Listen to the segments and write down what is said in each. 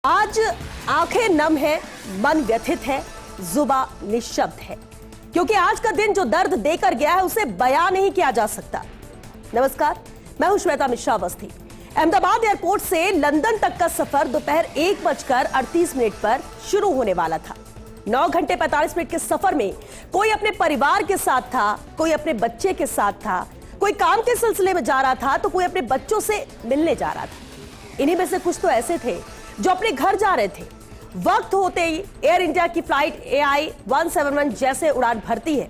आज आंखें नम है, मन व्यथित है, जुबान निशब्द है, क्योंकि आज का दिन जो दर्द देकर गया है उसे बयां नहीं किया जा सकता। नमस्कार, मैं हूं श्वेता मिश्रा अवस्थी। अहमदाबाद एयरपोर्ट से लंदन तक का सफर दोपहर 1:38 पर शुरू होने वाला था। 9 घंटे 45 मिनट के सफर में कोई अपने परिवार के साथ था, कोई अपने बच्चे के साथ था, कोई काम के सिलसिले में जा रहा था तो कोई अपने बच्चों से मिलने जा रहा था। इन्हीं में से कुछ तो ऐसे थे जो अपने घर जा रहे थे। वक्त होते ही एयर इंडिया की फ्लाइट AI 171 जैसे उड़ान भरती है।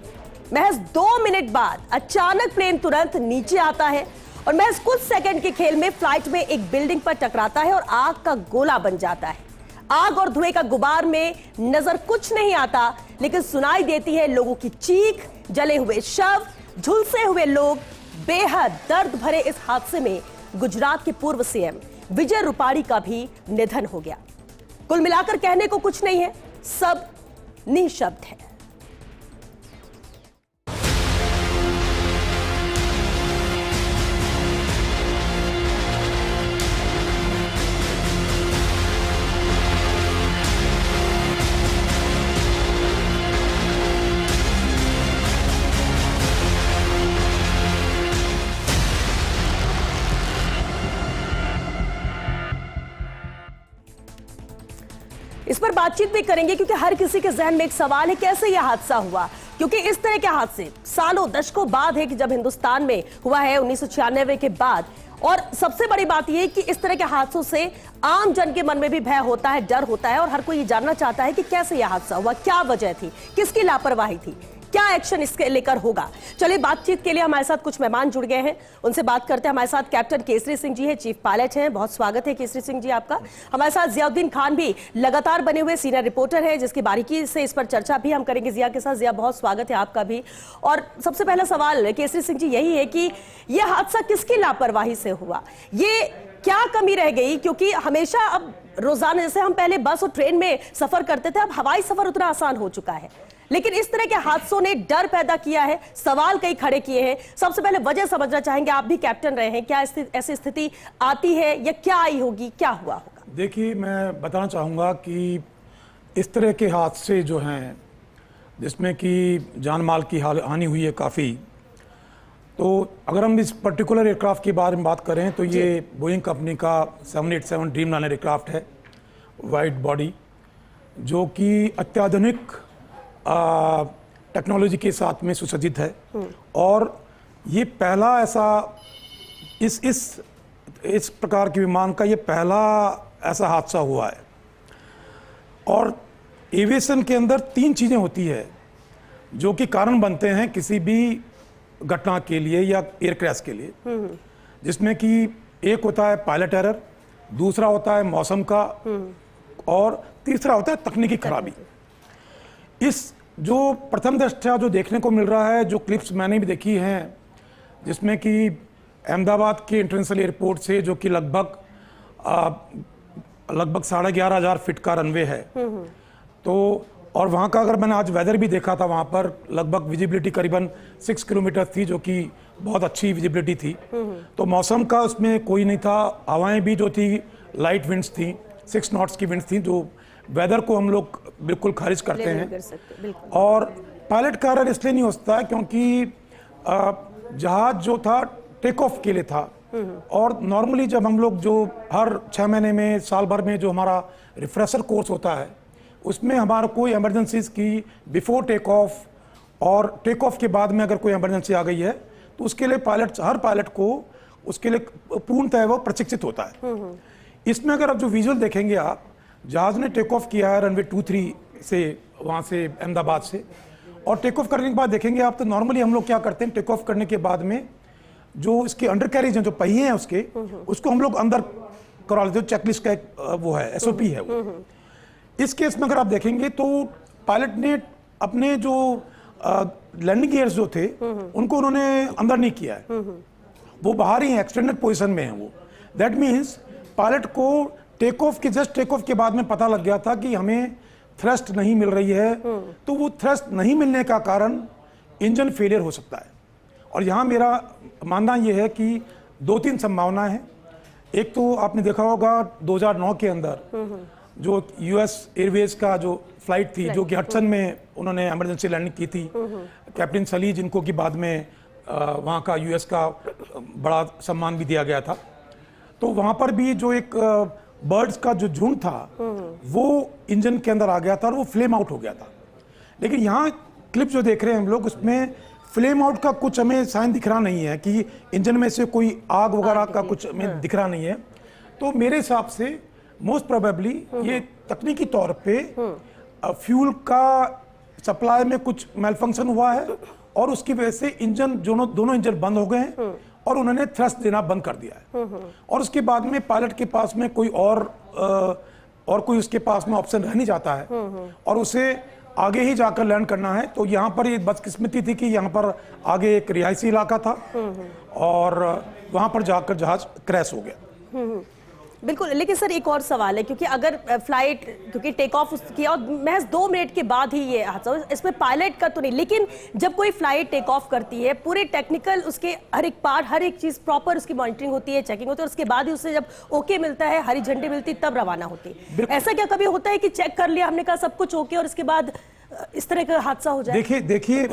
महज 2 मिनट बाद अचानक प्लेन तुरंत नीचे आता है और महज कुछ सेकंड के खेल में फ्लाइट में एक बिल्डिंग पर टकराता है और आग का गोला बन जाता है। आग और धुएं का गुबार में नजर कुछ नहीं आता, लेकिन सुनाई देती है लोगों की चीख, जले हुए शव, झुलसे हुए लोग। बेहद दर्द भरे इस हादसे में गुजरात के पूर्व CM विजय रूपाणी का भी निधन हो गया। कुल मिलाकर कहने को कुछ नहीं है, सब निशब्द है। इस पर बातचीत भी करेंगे क्योंकि हर किसी के जहन में एक सवाल है, कैसे यह हादसा हुआ। क्योंकि इस तरह के हादसे सालों दशकों बाद है कि जब हिंदुस्तान में हुआ है 1996 के बाद। और सबसे बड़ी बात यह कि इस तरह के हादसों से आम जन के मन में भी भय होता है, डर होता है और हर कोई ये जानना चाहता है कि कैसे यह हादसा हुआ, क्या वजह थी, किसकी लापरवाही थी, क्या एक्शन इसके लेकर होगा। चलिए, बातचीत के लिए हमारे साथ कुछ मेहमान जुड़ गए हैं, उनसे बात करते हैं। हमारे साथ कैप्टन केसरी सिंह जी है, चीफ पायलट हैं। बहुत स्वागत है केसरी सिंह जी आपका। हमारे साथ जियाउद्दीन खान भी लगातार बने हुए सीनियर रिपोर्टर है, जिसकी बारीकी से इस पर चर्चा भी हम करेंगे जिया के साथ। जिया, बहुत स्वागत है आपका भी। और सबसे पहला सवाल केसरी सिंह जी यही है कि यह हादसा किसकी लापरवाही से हुआ, ये क्या कमी रह गई? क्योंकि हमेशा अब रोजाना, जैसे हम पहले बस और ट्रेन में सफर करते थे, अब हवाई सफर उतना आसान हो चुका है, लेकिन इस तरह के हादसों ने डर पैदा किया है, सवाल कई खड़े किए हैं। सबसे पहले वजह समझना चाहेंगे, आप भी कैप्टन रहे हैं, क्या ऐसी स्थिति आती है या क्या आई होगी, क्या हुआ होगा? देखिए, मैं बताना चाहूँगा कि इस तरह के हादसे जो हैं जिसमें कि जान माल की हानि हुई है काफ़ी, तो अगर हम इस पर्टिकुलर एयरक्राफ्ट के बारे में बात करें तो ये बोइंग कंपनी का 787 ड्रीमलाइनर एयरक्राफ्ट है, वाइड बॉडी, जो कि अत्याधुनिक टेक्नोलॉजी के साथ में सुसज्जित है। और ये पहला ऐसा इस प्रकार के विमान का ये पहला ऐसा हादसा हुआ है। और एविएशन के अंदर 3 चीज़ें होती है जो कि कारण बनते हैं किसी भी घटना के लिए या एयर क्रैश के लिए, जिसमें कि एक होता है पायलट एरर, दूसरा होता है मौसम का, और तीसरा होता है तकनीकी खराबी। इस जो प्रथम दृष्टया जो देखने को मिल रहा है, जो क्लिप्स मैंने भी देखी हैं, जिसमें कि अहमदाबाद के इंटरनेशनल एयरपोर्ट से, जो कि लगभग 11,500 फीट का रनवे है, तो और वहाँ का अगर मैंने आज वेदर भी देखा था, वहाँ पर लगभग विजिबिलिटी करीबन 6 किलोमीटर थी, जो कि बहुत अच्छी विजिबिलिटी थी। तो मौसम का उसमें कोई नहीं था, हवाएं भी जो थी लाइट विंड्स थी, 6 नॉट्स की विंड्स थी, जो वेदर को हम लोग बिल्कुल खारिज करते हैं। और पायलट का एरर इसलिए नहीं होता है क्योंकि जहाज जो था टेक ऑफ के लिए था, और नॉर्मली जब हम लोग जो हर 6 महीने में, साल भर में जो हमारा रिफ्रेशर कोर्स होता है, उसमें हमारा कोई इमरजेंसीज की बिफोर टेक ऑफ और टेक ऑफ के बाद में अगर कोई इमरजेंसी आ गई है तो उसके लिए हर पायलट को उसके लिए पूर्णतः वो प्रशिक्षित होता है। इसमें अगर आप जो विजुअल देखेंगे, आप जहाज ने टेक ऑफ किया है रनवे 23 से, वहाँ से अहमदाबाद से, और टेक ऑफ करने के बाद देखेंगे आप, तो नॉर्मली हम लोग क्या करते हैं, टेक ऑफ करने के बाद में जो इसके अंडर कैरिज हैं, जो पहिए हैं उसके, उसको हम लोग अंदर करवा लेते हैं। चेकलिस्ट का एक वो है, SOP है वो। इस केस में अगर आप देखेंगे तो पायलट ने अपने जो लैंडिंग गियर्स जो थे उनको उन्होंने अंदर नहीं किया है, वो बाहर ही है, एक्सटेंडेड पोजीशन में है वो। दैट मीन्स पायलट को जस्ट टेक ऑफ के बाद में पता लग गया था कि हमें थ्रस्ट नहीं मिल रही है, तो वो थ्रस्ट नहीं मिलने का कारण इंजन फेलियर हो सकता है। और यहाँ मेरा मानना यह है कि 2-3 संभावनाएं हैं। एक तो आपने देखा होगा 2009 के अंदर जो यूएस एयरवेज का जो फ्लाइट थी जो कि हडसन में उन्होंने इमरजेंसी लैंडिंग की थी, कैप्टन सली जिनको कि बाद में वहाँ का यूएस का बड़ा सम्मान भी दिया गया था। तो वहाँ पर भी जो एक बर्ड्स का जो झुंड था वो इंजन के अंदर आ गया था और वो फ्लेम आउट हो गया था। लेकिन यहाँ क्लिप जो देख रहे हैं हम लोग, उसमें फ्लेम आउट का कुछ हमें साइन दिख रहा नहीं है कि इंजन में से कोई आग वगैरह का कुछ हमें दिख रहा नहीं है। तो मेरे हिसाब से मोस्ट प्रोबेबली ये तकनीकी तौर पे फ्यूल का सप्लाई में कुछ मेलफंक्शन हुआ है और उसकी वजह से इंजन दोनों इंजन बंद हो गए हैं और उन्होंने थ्रस्ट देना बंद कर दिया है। और उसके बाद में पायलट के पास में कोई और कोई उसके पास में ऑप्शन रह नहीं जाता है और उसे आगे ही जाकर लैंड करना है। तो यहाँ पर ये बदकिस्मती थी कि यहाँ पर आगे एक रिहायशी इलाका था और वहाँ पर जाकर जहाज क्रैश हो गया। बिल्कुल। लेकिन सर एक और सवाल है, क्योंकि अगर फ्लाइट क्योंकि टेक ऑफ किया और महज 2 मिनट के बाद ही ये हादसा, इसमें पायलट का तो नहीं, लेकिन जब कोई फ्लाइट टेक ऑफ करती है पूरे टेक्निकल उसके हर एक पार्ट, हर एक चीज प्रॉपर उसकी मॉनिटरिंग होती है, चेकिंग होती है और उसके बाद ही उससे जब ओके मिलता है, हरी झंडी मिलती, तब रवाना होती है। ऐसा क्या कभी होता है कि चेक कर लिया हमने, कहा सब कुछ ओके और इसके बाद इस तरह का हादसा हो जाए? देखिए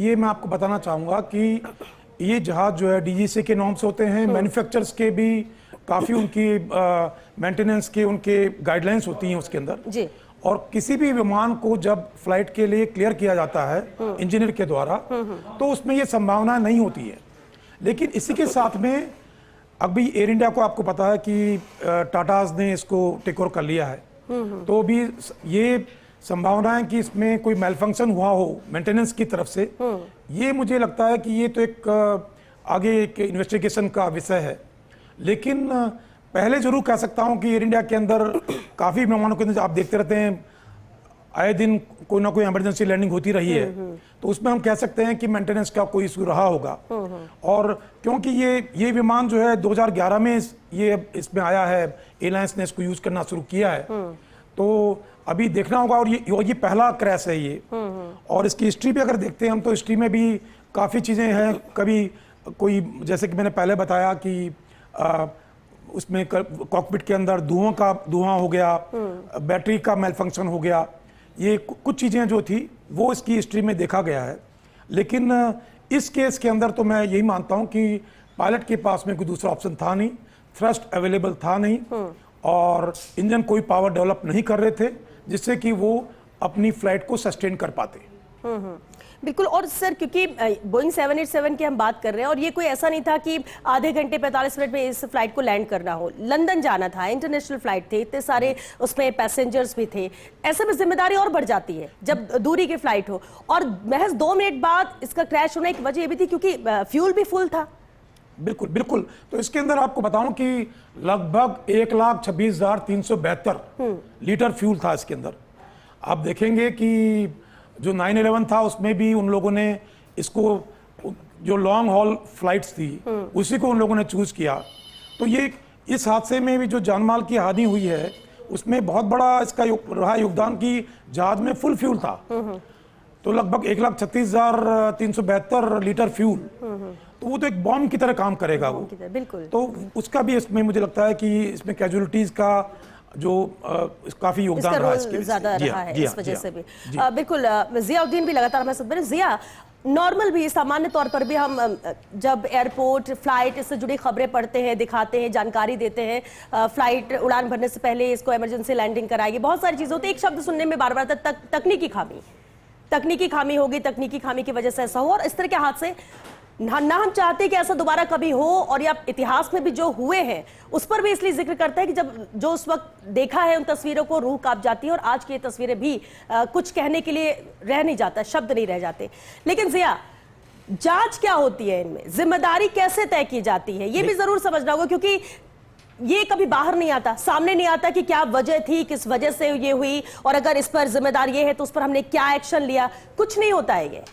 ये मैं आपको बताना चाहूंगा कि ये जहाज जो है डीजीसी के नॉर्म्स होते हैं, मैन्युफैक्चरर्स के भी काफी उनकी मेंटेनेंस के उनके गाइडलाइंस होती हैं उसके अंदर जी। और किसी भी विमान को जब फ्लाइट के लिए क्लियर किया जाता है इंजीनियर के द्वारा तो उसमें ये संभावना नहीं होती है। लेकिन इसी के साथ में अभी एयर इंडिया को आपको पता है कि टाटाज ने इसको टेक ओवर कर लिया है, तो भी ये संभावना है कि इसमें कोई मेलफंक्शन हुआ हो मेंटेनेंस की तरफ से, ये मुझे लगता है कि ये तो एक आगे एक इन्वेस्टिगेशन का विषय है। लेकिन पहले जरूर कह सकता हूं कि एयर इंडिया के अंदर काफी विमानों के अंदर आप देखते रहते हैं आए दिन कोई ना कोई इमरजेंसी लैंडिंग होती रही है, तो उसमें हम कह सकते हैं कि मेंटेनेंस का कोई इशू रहा होगा। और क्योंकि ये विमान जो है 2011 में ये इसमें आया है, एयरलाइंस ने इसको यूज करना शुरू किया है, तो अभी देखना होगा। और ये पहला क्रैश है ये, और इसकी हिस्ट्री भी अगर देखते हैं हम तो हिस्ट्री में भी काफी चीजें हैं। कभी कोई जैसे कि मैंने पहले बताया कि उसमें कॉकपिट के अंदर धुआं हो गया, बैटरी का मेलफंक्शन हो गया, ये कुछ चीजें जो थी वो इसकी हिस्ट्री में देखा गया है। लेकिन इस केस के अंदर तो मैं यही मानता हूं कि पायलट के पास में कोई दूसरा ऑप्शन था नहीं, थ्रस्ट अवेलेबल था नहीं और इंजन कोई पावर डेवलप नहीं कर रहे थे जिससे कि वो अपनी फ्लाइट को सस्टेन कर पाते। बिल्कुल। और सर क्योंकि बोइंग 787 की हम बात कर रहे हैं और ये कोई ऐसा नहीं था कि आधे घंटे 45 मिनट में इस फ्लाइट को लैंड करना हो, लंदन जाना था, इंटरनेशनल फ्लाइट थे, इतने सारे उसमें पैसेंजर्स भी थे, ऐसे में जिम्मेदारी और बढ़ जाती है जब दूरी की फ्लाइट हो। और महज 2 मिनट बाद इसका क्रैश होने की वजह ये भी थी क्योंकि फ्यूल भी फुल था। बिल्कुल। तो इसके अंदर आपको बताऊं कि लगभग 1,26,372 लीटर फ्यूल था इसके अंदर। आप देखेंगे कि जो 9/11 था उसमें भी उन लोगों ने इसको, जो लॉन्ग हॉल फ्लाइट्स थी उसी को उन लोगों ने चूज किया। तो ये इस हादसे में भी जो जानमाल की हानि हुई है उसमें बहुत बड़ा इसका रहा योगदान कि जहाज में फुल फ्यूल था, तो लगभग 1,36,372 लीटर फ्यूल, तो वो तो एक बॉम्ब की तरह काम करेगा वो। बिल्कुल। तो उसका भी इसमें मुझे लगता है कि इसमें कैजुअलिटीज का जो काफी योगदान रहा इसके ज्यादा रहा है इस वजह से भी। बिल्कुल। जियाउद्दीन भी लगातार हमारे साथ बने। जिया, नॉर्मल भी सामान्य तौर पर भी हम जब एयरपोर्ट फ्लाइट इससे जुड़ी खबरें पढ़ते हैं, दिखाते हैं, जानकारी देते हैं, फ्लाइट उड़ान भरने से पहले इसको इमरजेंसी लैंडिंग कराएगी, बहुत सारी चीजें होती है, एक शब्द सुनने में बार बार तकनीकी खामी होगी, तकनीकी खामी की वजह से ऐसा हो। और इस तरह के हादसे ना हम चाहते कि ऐसा दोबारा कभी हो, और या इतिहास में भी जो हुए हैं उस पर भी इसलिए जिक्र करते हैं कि जब जो उस वक्त देखा है उन तस्वीरों को रूह कांप जाती है, और आज की ये तस्वीरें भी कुछ कहने के लिए रह नहीं जाता, शब्द नहीं रह जाते। लेकिन जिया, जांच क्या होती है इनमें, जिम्मेदारी कैसे तय की जाती है, ये भी जरूर समझना होगा, क्योंकि ये कभी बाहर नहीं आता, सामने नहीं आता कि क्या वजह थी, किस वजह से ये हुई, और अगर इस पर जिम्मेदार ये है तो उस पर हमने क्या एक्शन लिया, कुछ नहीं होता है ये।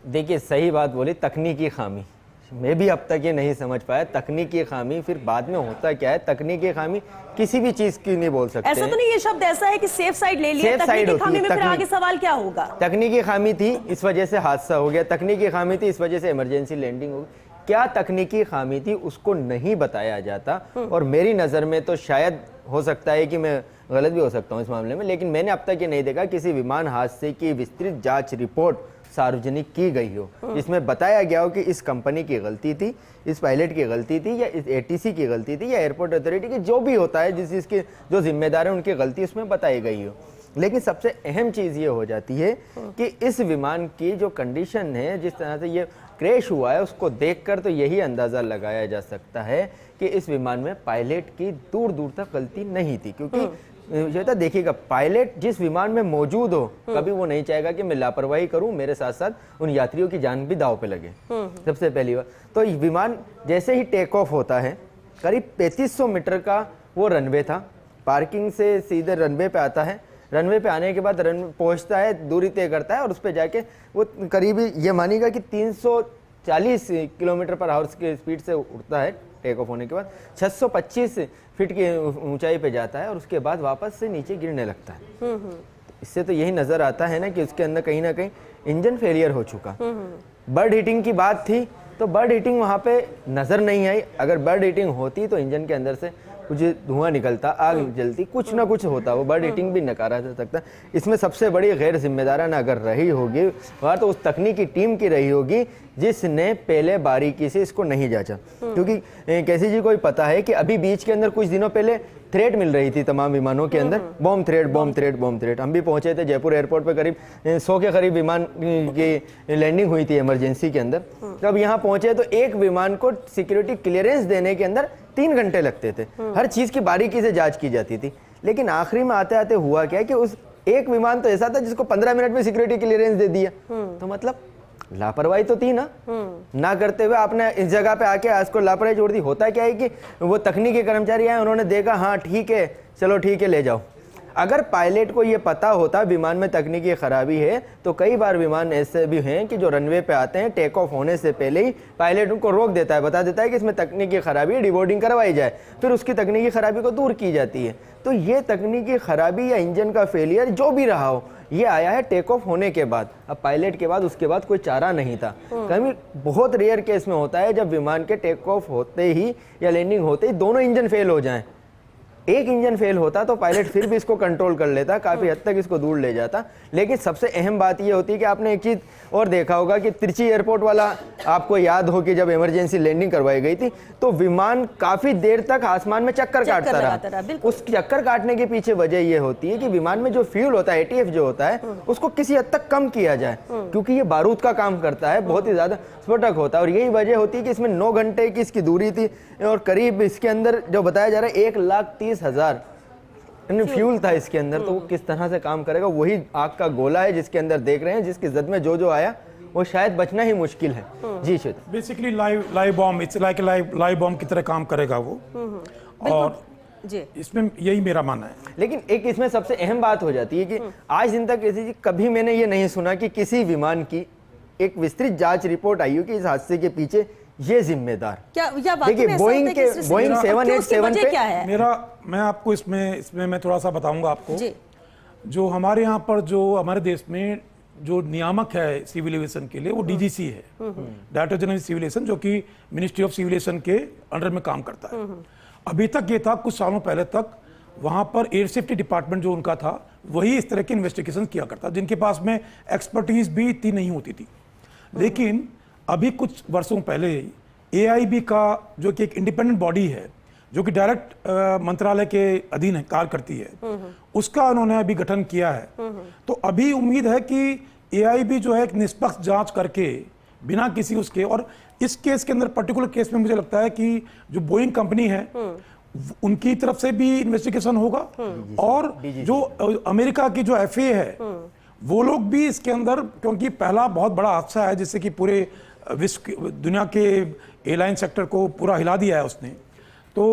देखिए, सही बात बोली, तकनीकी खामी, मैं भी अब तक ये नहीं समझ पाया तकनीकी खामी, फिर बाद में होता क्या है, तकनीकी खामी किसी भी चीज की नहीं बोल सकते। ऐसा तो नहीं ये शब्द ऐसा है कि सेफ साइड ले लिया, तकनीकी खामी में फिर आगे सवाल क्या होगा? तकनीकी खामी थी, इस वजह से हादसा हो गया, तकनीकी खामी थी, इस वजह से इमरजेंसी लैंडिंग हो गई। क्या तकनीकी खामी थी उसको नहीं बताया जाता, और मेरी नज़र में तो शायद हो सकता है कि मैं गलत भी हो सकता हूँ इस मामले में, लेकिन मैंने अब तक ये नहीं देखा किसी विमान हादसे की विस्तृत जांच रिपोर्ट सार्वजनिक की गई हो जिसमें बताया गया हो कि इस कंपनी की गलती थी, इस पायलट की गलती थी, या इस एटीसी की गलती थी, या एयरपोर्ट अथॉरिटी की, जो भी होता है जिस जिसके जो जिम्मेदार है उनकी गलती उसमें बताई गई हो। लेकिन सबसे अहम चीज़ ये हो जाती है कि इस विमान की जो कंडीशन है, जिस तरह से ये क्रैश हुआ है, उसको देखकर तो यही अंदाज़ा लगाया जा सकता है कि इस विमान में पायलट की दूर दूर तक गलती नहीं थी। क्योंकि श्वेता देखिएगा, पायलट जिस विमान में मौजूद हो कभी वो नहीं चाहेगा कि मैं लापरवाही करूं, मेरे साथ साथ उन यात्रियों की जान भी दांव पे लगे। सबसे पहली बात तो विमान जैसे ही टेक ऑफ होता है, करीब 3500 मीटर का वो रनवे था, पार्किंग से सीधे रनवे पे आता है। रनवे पे आने के बाद रनवे पहुंचता है, दूरी तय करता है और उस पर जाके वो करीब ये मानिएगा कि 340 किलोमीटर पर आवर की स्पीड से उड़ता है। टेक ऑफ होने के बाद 625 फीट की ऊंचाई पे जाता है और उसके बाद वापस से नीचे गिरने लगता है। इससे तो यही नजर आता है ना कि उसके अंदर कहीं ना कहीं इंजन फेलियर हो चुका। बर्ड हीटिंग की बात थी तो बर्ड हीटिंग वहां पे नजर नहीं आई। अगर बर्ड हीटिंग होती तो इंजन के अंदर से कुछ धुआं निकलता, आग जलती, कुछ ना कुछ होता, वो बर्ड हीटिंग भी नकारा जा सकता। इसमें सबसे बड़ी गैर जिम्मेदाराना अगर रही होगी वह तो उस तकनीकी टीम की रही होगी जिसने पहले बारीकी से इसको नहीं जांचा। क्योंकि कैसी जी को पता है कि अभी बीच के अंदर कुछ दिनों पहले थ्रेट मिल रही थी तमाम विमानों के अंदर, bomb threat, bomb threat, bomb threat. हम भी पहुंचे थे जयपुर एयरपोर्ट पे, करीब 100 के करीब विमान की लैंडिंग हुई थी इमरजेंसी के अंदर। जब यहाँ पहुंचे तो एक विमान को सिक्योरिटी क्लियरेंस देने के अंदर 3 घंटे लगते थे, हर चीज की बारीकी से जांच की जाती थी। लेकिन आखिरी में आते आते हुआ क्या कि उस एक विमान तो ऐसा था जिसको 15 मिनट में सिक्योरिटी क्लियरेंस दे दिया। तो मतलब लापरवाही तो थी ना करते हुए आपने इस जगह पे आके आज को लापरवाही छोड़ दी। होता क्या है कि वो तकनीकी कर्मचारी आए, उन्होंने देखा हाँ ठीक है, चलो ठीक है ले जाओ। अगर पायलट को ये पता होता विमान में तकनीकी खराबी है तो कई बार विमान ऐसे भी हैं कि जो रनवे पे आते हैं टेक ऑफ होने से पहले ही पायलट उनको रोक देता है, बता देता है कि इसमें तकनीकी खराबी है, डिबोर्डिंग करवाई जाए, फिर उसकी तकनीकी खराबी को दूर की जाती है। तो ये तकनीकी खराबी या इंजन का फेलियर जो भी रहा हो, ये आया है टेक ऑफ होने के बाद। अब पायलट के बाद उसके बाद कोई चारा नहीं था। कभी बहुत रेयर केस में होता है जब विमान के टेक ऑफ होते ही या लैंडिंग होते ही दोनों इंजन फेल हो जाएं। एक इंजन फेल होता तो पायलट फिर भी इसको कंट्रोल कर लेता, काफी हद तक इसको दूर ले जाता। लेकिन सबसे अहम बात ये होती है कि आपने एक चीज और देखा होगा कि तिरची एयरपोर्ट वाला आपको याद हो कि जब इमरजेंसी लैंडिंग करवाई गई थी तो विमान काफी देर तक आसमान में चक्कर काटता रहा। उस चक्कर काटने के पीछे वजह ये होती है कि विमान में जो फ्यूल होता है, एटीएफ जो होता है, उसको किसी हद तक कम किया जाए, क्योंकि ये बारूद का काम करता है, बहुत ही ज्यादा स्फोटक होता है। और यही वजह होती है कि इसमें 9 घंटे की इसकी दूरी थी और करीब इसके अंदर जो बताया जा रहा है 1,30,000 फ्यूल था इसके अंदर। तो वो किस तरह से काम करेगा, वही आग का गोला है जिसके अंदर देख रहे हैं, जिसकी जद में जो आया वो शायद बचना ही मुश्किल है। जी Shweta, basically live bomb, it's like live bomb की तरह काम करेगा वो। और जी इसमें यही मेरा मानना है। लेकिन एक इसमें सबसे अहम बात हो जाती है कि आज दिन तक ऐसी कभी मैंने ये नहीं सुना कि किसी विमान की एक विस्तृत जांच रिपोर्ट आई हो कि इस हादसे के पीछे ये जिम्मेदार क्या देखिए बोइंग 787 पे क्या है? मैं आपको इसमें मैं थोड़ा सा बताऊंगा आपको। जी। जो हमारे यहाँ पर जो हमारे देश में जो नियामक है सिविल एविएशन के लिए वो डीजीसी है, डायरेक्टर जनरल सिविल एविएशन, जो कि मिनिस्ट्री ऑफ सिविल एविएशन के अंडर में काम करता है। अभी तक ये था, कुछ सालों पहले तक वहां पर एयर सेफ्टी डिपार्टमेंट जो उनका था वही इस तरह के इन्वेस्टिगेशन किया करता, जिनके पास में एक्सपर्टीज भी इतनी नहीं होती थी। लेकिन अभी कुछ वर्षों पहले एआईबी का जो कि एक इंडिपेंडेंट बॉडी है जो कि डायरेक्ट मंत्रालय के अधीन है, कार्य करती है, उसका उन्होंने अभी गठन किया है। तो अभी उम्मीद है कि एआईबी जो है एक निष्पक्ष जांच करके बिना किसी उसके, और इस केस के अंदर पर्टिकुलर केस में मुझे लगता है कि जो बोइंग कंपनी है उनकी तरफ से भी इन्वेस्टिगेशन होगा, और जो अमेरिका की जो एफए है वो लोग भी इसके अंदर, क्योंकि पहला बहुत बड़ा हादसा है जिससे कि पूरे विश्व दुनिया के एयरलाइन सेक्टर को पूरा हिला दिया है उसने। तो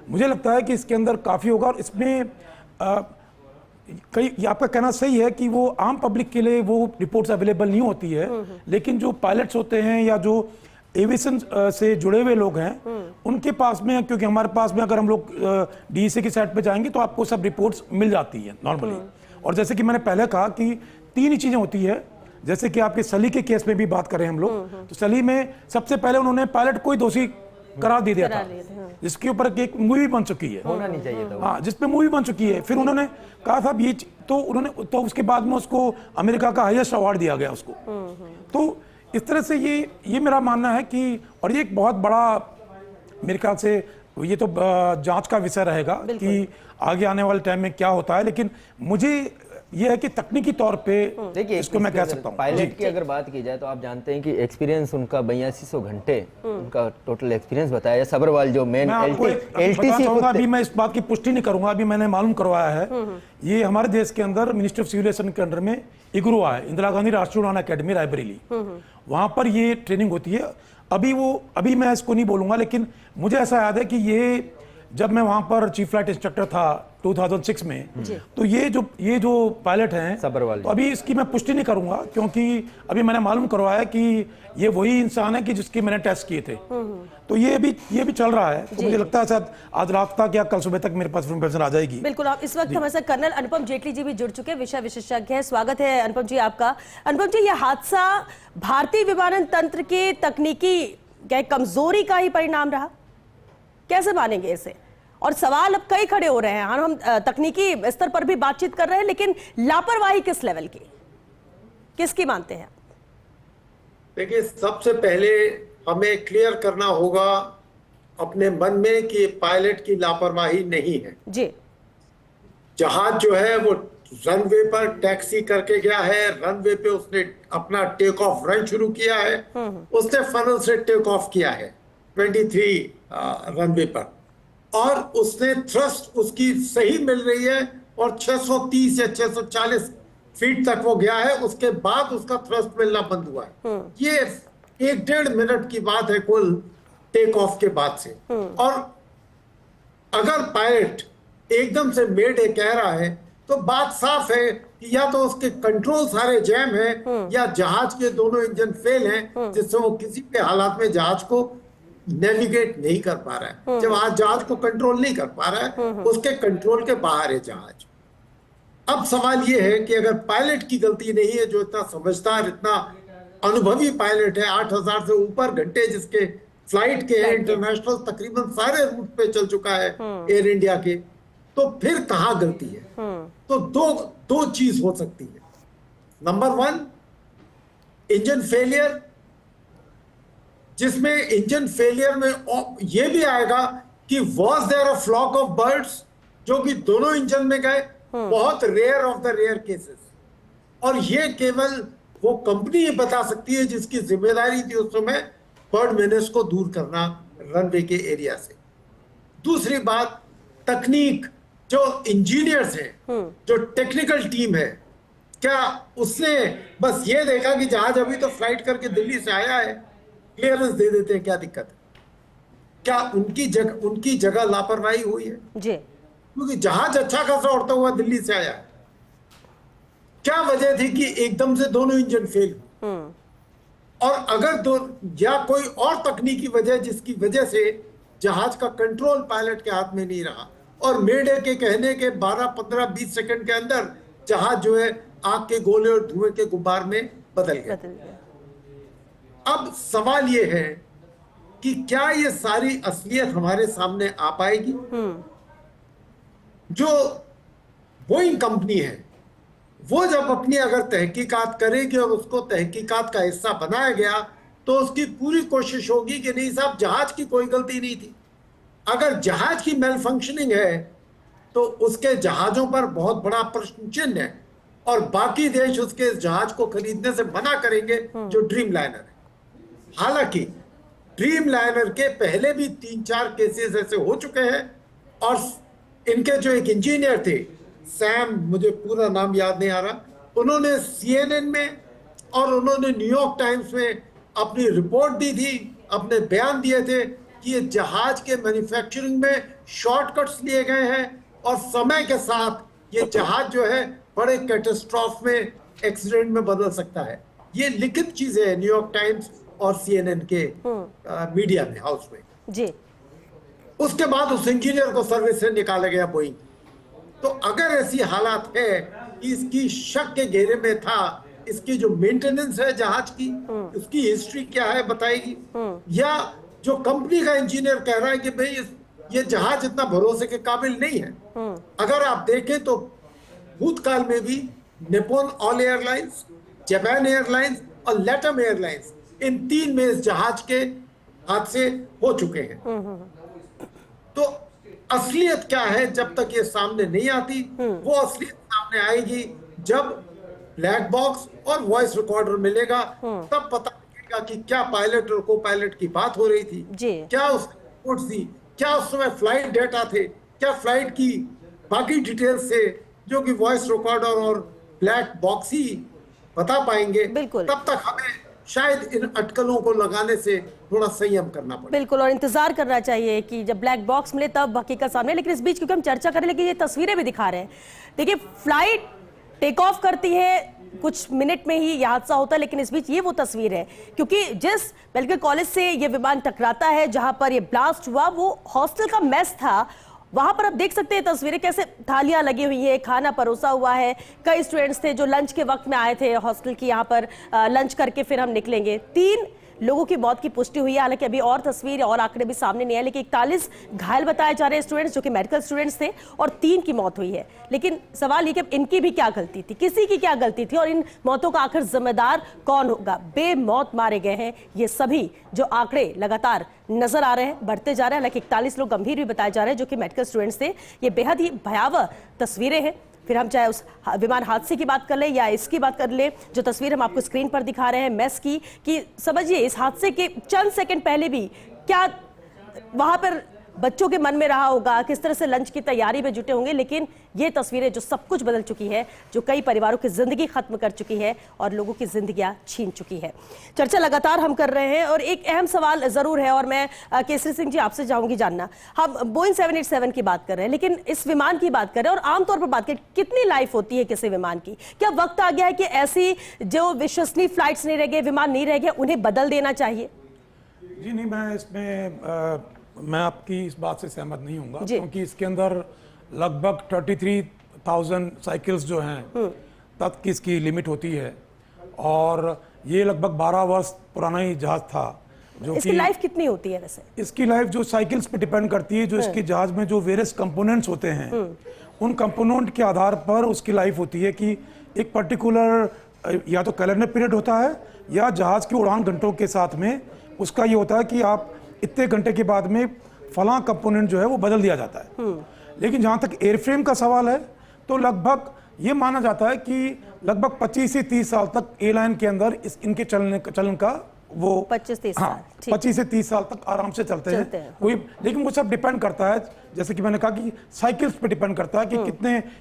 मुझे लगता है कि इसके अंदर काफ़ी होगा। और इसमें कई, आपका कहना सही है कि वो आम पब्लिक के लिए वो रिपोर्ट्स अवेलेबल नहीं होती है, लेकिन जो पायलट्स होते हैं या जो एविएशन से जुड़े हुए लोग हैं उनके पास में, क्योंकि हमारे पास में अगर हम लोग डीईसी की साइट पे जाएंगे तो आपको सब रिपोर्ट्स मिल जाती हैं नॉर्मली। और जैसे कि मैंने पहले कहा कि 3 ही चीज़ें होती है, जैसे कि आपके सली के केस में भी बात करें हम लोग, तो सली में सबसे पहले उन्होंने पायलट को ही दोषी करार दे दिया था, लिए थे, हाँ। जिसके ऊपर एक मूवी बन चुकी है। होना नहीं चाहिए था वो। हाँ, जिसपे मूवी बन चुकी है। फिर उन्होंने कहा साहब ये तो उन्होंने तो उसके बाद में उसको अमेरिका का हाईएस्ट अवार्ड दिया गया उसको। तो इस तरह से ये मेरा मानना है कि, और ये एक बहुत बड़ा मेरे ख्याल से ये तो जांच का विषय रहेगा कि आगे आने वाले टाइम में क्या होता है, लेकिन मुझे ये है कि तकनीकी तौर पे देखिए इसको मैं कह सकता हूँ। पायलट की अगर बात की जाए तो आप जानते हैं कि एक्सपीरियंस उनका 8200 घंटे उनका टोटल एक्सपीरियंस बताया। सब्रवाल जो मेन मैं आपको बताना चाहूंगा, अभी मैं इस बात की पुष्टि नहीं करूंगा, अभी मैंने मालूम करवाया है, ये हमारे देश के अंदर मिनिस्ट्री ऑफ सिविल एविएशन के अंडर में इग्रुआ है, इंदिरा गांधी राष्ट्रीय उड़ान अकेडमी रायबरेली, वहां पर ये ट्रेनिंग होती है। अभी मैं इसको नहीं बोलूंगा, लेकिन मुझे ऐसा याद है कि ये जब मैं वहां पर चीफ फ्लाइट इंस्ट्रक्टर था 2006 में, तो ये जो पायलट हैं सब्रवाल, तो अभी इसकी मैं पुष्टि नहीं करूंगा, क्योंकि अभी मैंने मालूम करवाया कि ये वही इंसान है कि जिसके मैंने टेस्ट किए थे। तो ये भी चल रहा है। तो मुझे लगता है शायद आज रात तक या कल सुबह तक मेरे पास इन्फॉर्मेशन आ जाएगी। बिल्कुल। आप इस वक्त हमारे साथ कर्नल अनुपम जेटली जी भी जुड़ चुके हैं, विषय विशेषज्ञ हैं। स्वागत है अनुपम जी आपका। अनुपम जी, यह हादसा भारतीय विमानन तंत्र के तकनीकी कमजोरी का ही परिणाम रहा, कैसे मानेंगे इसे? और सवाल अब कई खड़े हो रहे हैं, हम तकनीकी स्तर पर भी बातचीत कर रहे हैं, लेकिन लापरवाही किस लेवल की, किसकी मानते हैं? देखिए, सबसे पहले हमें क्लियर करना होगा अपने मन में कि पायलट की लापरवाही नहीं है जी। जहाज जो है वो रनवे पर टैक्सी करके गया है, रनवे पे उसने अपना टेक ऑफ रन शुरू किया है, उसने फनल से टेक ऑफ किया है 23 रनवे पर, और उसने थ्रस्ट उसकी सही मिल रही है और 630 या 640 फीट तक वो गया है, उसके बाद उसका थ्रस्ट मिलना बंद हुआ है। ये 1-1.5 मिनट की बात है कुल टेक ऑफ के बाद से। और अगर पायलट एकदम से मेड कह रहा है तो बात साफ है कि या तो उसके कंट्रोल सारे जैम है या जहाज के दोनों इंजन फेल हैं, जिससे वो किसी भी हालात में जहाज को नेविगेट नहीं कर पा रहा है। जब आज जहाज को कंट्रोल नहीं कर पा रहा है, उसके कंट्रोल के बाहर है जहाज। अब सवाल ये है कि अगर पायलट की गलती नहीं है, जो इतना समझदार, इतना अनुभवी पायलट है, 8000 से ऊपर घंटे जिसके फ्लाइट के हैं, इंटरनेशनल तकरीबन सारे रूट पे चल चुका है एयर इंडिया के, तो फिर कहाँ गलती है? तो दो चीज हो सकती है। नंबर 1, इंजन फेलियर, जिसमें इंजन फेलियर में ये भी आएगा कि was there a flock of birds, जो कि दोनों इंजन में गए, बहुत rare of the rare cases, और ये केवल वो कंपनी ही बता सकती है जिसकी जिम्मेदारी थी उस समय बर्ड मेनेस को दूर करना रनवे के एरिया से। दूसरी बात, तकनीक, जो इंजीनियर्स हैं, जो टेक्निकल टीम है, क्या उसने बस ये देखा कि जहाज अभी तो फ्लाइट करके दिल्ली से आया है, क्लियरेंस दे देते हैं, क्या दिक्कत है? क्या उनकी जगह लापरवाही हुई है? जी। क्योंकि जहाज अच्छा खासा उड़ता हुआ दिल्ली से आया है, क्या वजह थी कि एकदम से दोनों इंजन फेल? और अगर या कोई और तकनीकी वजह जिसकी वजह से जहाज का कंट्रोल पायलट के हाथ में नहीं रहा, और मेडे के कहने के 12, 15, 20 सेकंड के अंदर जहाज जो है आग के गोले और धुएं के गुब्बार में बदल गया। अब सवाल ये है कि क्या ये सारी असलियत हमारे सामने आ पाएगी? जो बोइंग कंपनी है वो जब अपनी अगर तहकीकात करेगी और उसको तहकीकात का हिस्सा बनाया गया, तो उसकी पूरी कोशिश होगी कि नहीं साहब, जहाज की कोई गलती नहीं थी। अगर जहाज की मेल फंक्शनिंग है तो उसके जहाजों पर बहुत बड़ा प्रश्न चिन्ह है, और बाकी देश उसके जहाज को खरीदने से मना करेंगे जो ड्रीम लाइनर है। हालांकि ड्रीम लाइनर के पहले भी 3-4 केसेस ऐसे हो चुके हैं, और इनके जो एक इंजीनियर थे, सैम, मुझे पूरा नाम याद नहीं आ रहा, उन्होंने CNN में और उन्होंने न्यूयॉर्क टाइम्स में अपनी रिपोर्ट दी थी, अपने बयान दिए थे कि ये जहाज के मैन्युफैक्चरिंग में शॉर्टकट्स लिए गए हैं, और समय के साथ ये जहाज जो है बड़े कैटास्ट्रॉफ में, एक्सीडेंट में बदल सकता है। ये लिखित चीजें हैं न्यूयॉर्क टाइम्स और CNN के मीडिया में, हाउस में जी। उसके बाद उस इंजीनियर को सर्विस से निकाला गया बोइंग। तो अगर ऐसी हालात है कि इसकी शक के घेरे में था, इसकी जो मेंटेनेंस है जहाज की, उसकी हिस्ट्री क्या है बताएगी, या जो कंपनी का इंजीनियर कह रहा है कि भाई ये जहाज इतना भरोसे के काबिल नहीं है। अगर आप देखें तो भूतकाल में भी Nippon all airlines, Japan airlines और लैटम एयरलाइंस, इन 3 में इस जहाज के हादसे हो चुके हैं। तो असलियत क्या है, जब तक ये सामने नहीं आती, वो असलियत सामने आएगी जब ब्लैक बॉक्स और वॉइस रिकॉर्डर मिलेगा, तब पता लगेगा कि क्या पायलट और को पायलट की बात हो रही थी, क्या उसने रिपोर्ट दी, क्या उस समय फ्लाइट डेटा थे, क्या फ्लाइट की बाकी डिटेल्स थे, जो कि वॉइस रिकॉर्डर और ब्लैक बॉक्स ही बता पाएंगे। तब तक हमें शायद इन अटकलों को लगाने से थोड़ा संयम करना पड़ेगा। बिल्कुल, और इंतजार करना चाहिए कि जब ब्लैक बॉक्स मिले तब हकीकत सामने। लेकिन इस बीच क्योंकि हम चर्चा करें, लेकिन ये तस्वीरें भी दिखा रहे हैं। देखिए, फ्लाइट टेक ऑफ करती है, कुछ मिनट में ही यह हादसा होता है, लेकिन इस बीच ये वो तस्वीर है क्योंकि जिस मेडिकल कॉलेज से ये विमान टकराता है, जहां पर ये ब्लास्ट हुआ, वो हॉस्टल का मेस था। वहां पर आप देख सकते हैं तस्वीरें, कैसे थालियां लगी हुई है, खाना परोसा हुआ है। कई स्टूडेंट्स थे जो लंच के वक्त में आए थे हॉस्टल की, यहाँ पर लंच करके फिर हम निकलेंगे। 3 लोगों की मौत की पुष्टि हुई है, हालांकि अभी और तस्वीर और आंकड़े भी सामने नहीं आए, लेकिन 41 घायल बताए जा रहे हैं स्टूडेंट्स, जो कि मेडिकल स्टूडेंट्स थे, और 3 की मौत हुई है। लेकिन सवाल ये कि इनकी भी क्या गलती थी, किसी की क्या गलती थी, और इन मौतों का आखिर जिम्मेदार कौन होगा? बेमौत मारे गए हैं ये सभी, जो आंकड़े लगातार नजर आ रहे हैं, बढ़ते जा रहे हैं। हालांकि 41 लोग गंभीर भी बताए जा रहे हैं, जो कि मेडिकल स्टूडेंट्स थे। ये बेहद ही भयावह तस्वीरें हैं। फिर हम चाहे उस विमान हादसे की बात कर ले या इसकी बात कर ले, जो तस्वीर हम आपको स्क्रीन पर दिखा रहे हैं मेस की, कि समझिए इस हादसे के चंद सेकंड पहले भी क्या वहां पर बच्चों के मन में रहा होगा, किस तरह से लंच की तैयारी में जुटे होंगे। लेकिन ये तस्वीरें जो सब कुछ बदल चुकी है, जो कई परिवारों की जिंदगी खत्म कर चुकी है और लोगों की जिंदगियां छीन चुकी है। चर्चा लगातार हम कर रहे हैं और एक अहम सवाल जरूर है, और मैं केसरी सिंह जी आपसे चाहूंगी जानना। हम बोइंग 787 की बात कर रहे हैं, लेकिन इस विमान की बात कर रहे हैं, और आमतौर पर बात करें कितनी लाइफ होती है किसी विमान की? क्या वक्त आ गया है कि ऐसी जो विश्वसनीय फ्लाइट्स नहीं रह गए, विमान नहीं रह गए, उन्हें बदल देना चाहिए? जी नहीं, मैं इसमें मैं आपकी इस बात से सहमत नहीं हूँगा, क्योंकि इसके अंदर लगभग 33,000 साइकिल्स जो हैं तक की इसकी लिमिट होती है, और ये लगभग 12 वर्ष पुराना ही जहाज था। जो इसकी लाइफ कितनी होती है वैसे? इसकी लाइफ जो साइकिल्स पे डिपेंड करती है, जो इसके जहाज में जो वेरियस कंपोनेंट्स होते हैं, उन कंपोनेंट के आधार पर उसकी लाइफ होती है कि एक पर्टिकुलर या तो कैलेंडर पीरियड होता है, या जहाज की उड़ान घंटों के साथ में उसका ये होता है कि आप इतने घंटे के बाद में फलां कंपोनेंट जो है वो बदल दिया जाता है। लेकिन जहाँ तक एयरफ्रेम का सवाल है, तो लगभग ये माना जाता है कि लगभग 25 से 30 साल तक एयरलाइन के अंदर इनके चलन का वो 25-30 साल, 25 से 30 साल तक आराम से चलते हैं। कोई, लेकिन वो सब डिपेंड करता है, जैसे कि मैंने कहा कि साइकिल्स पे डिपेंड करता है कि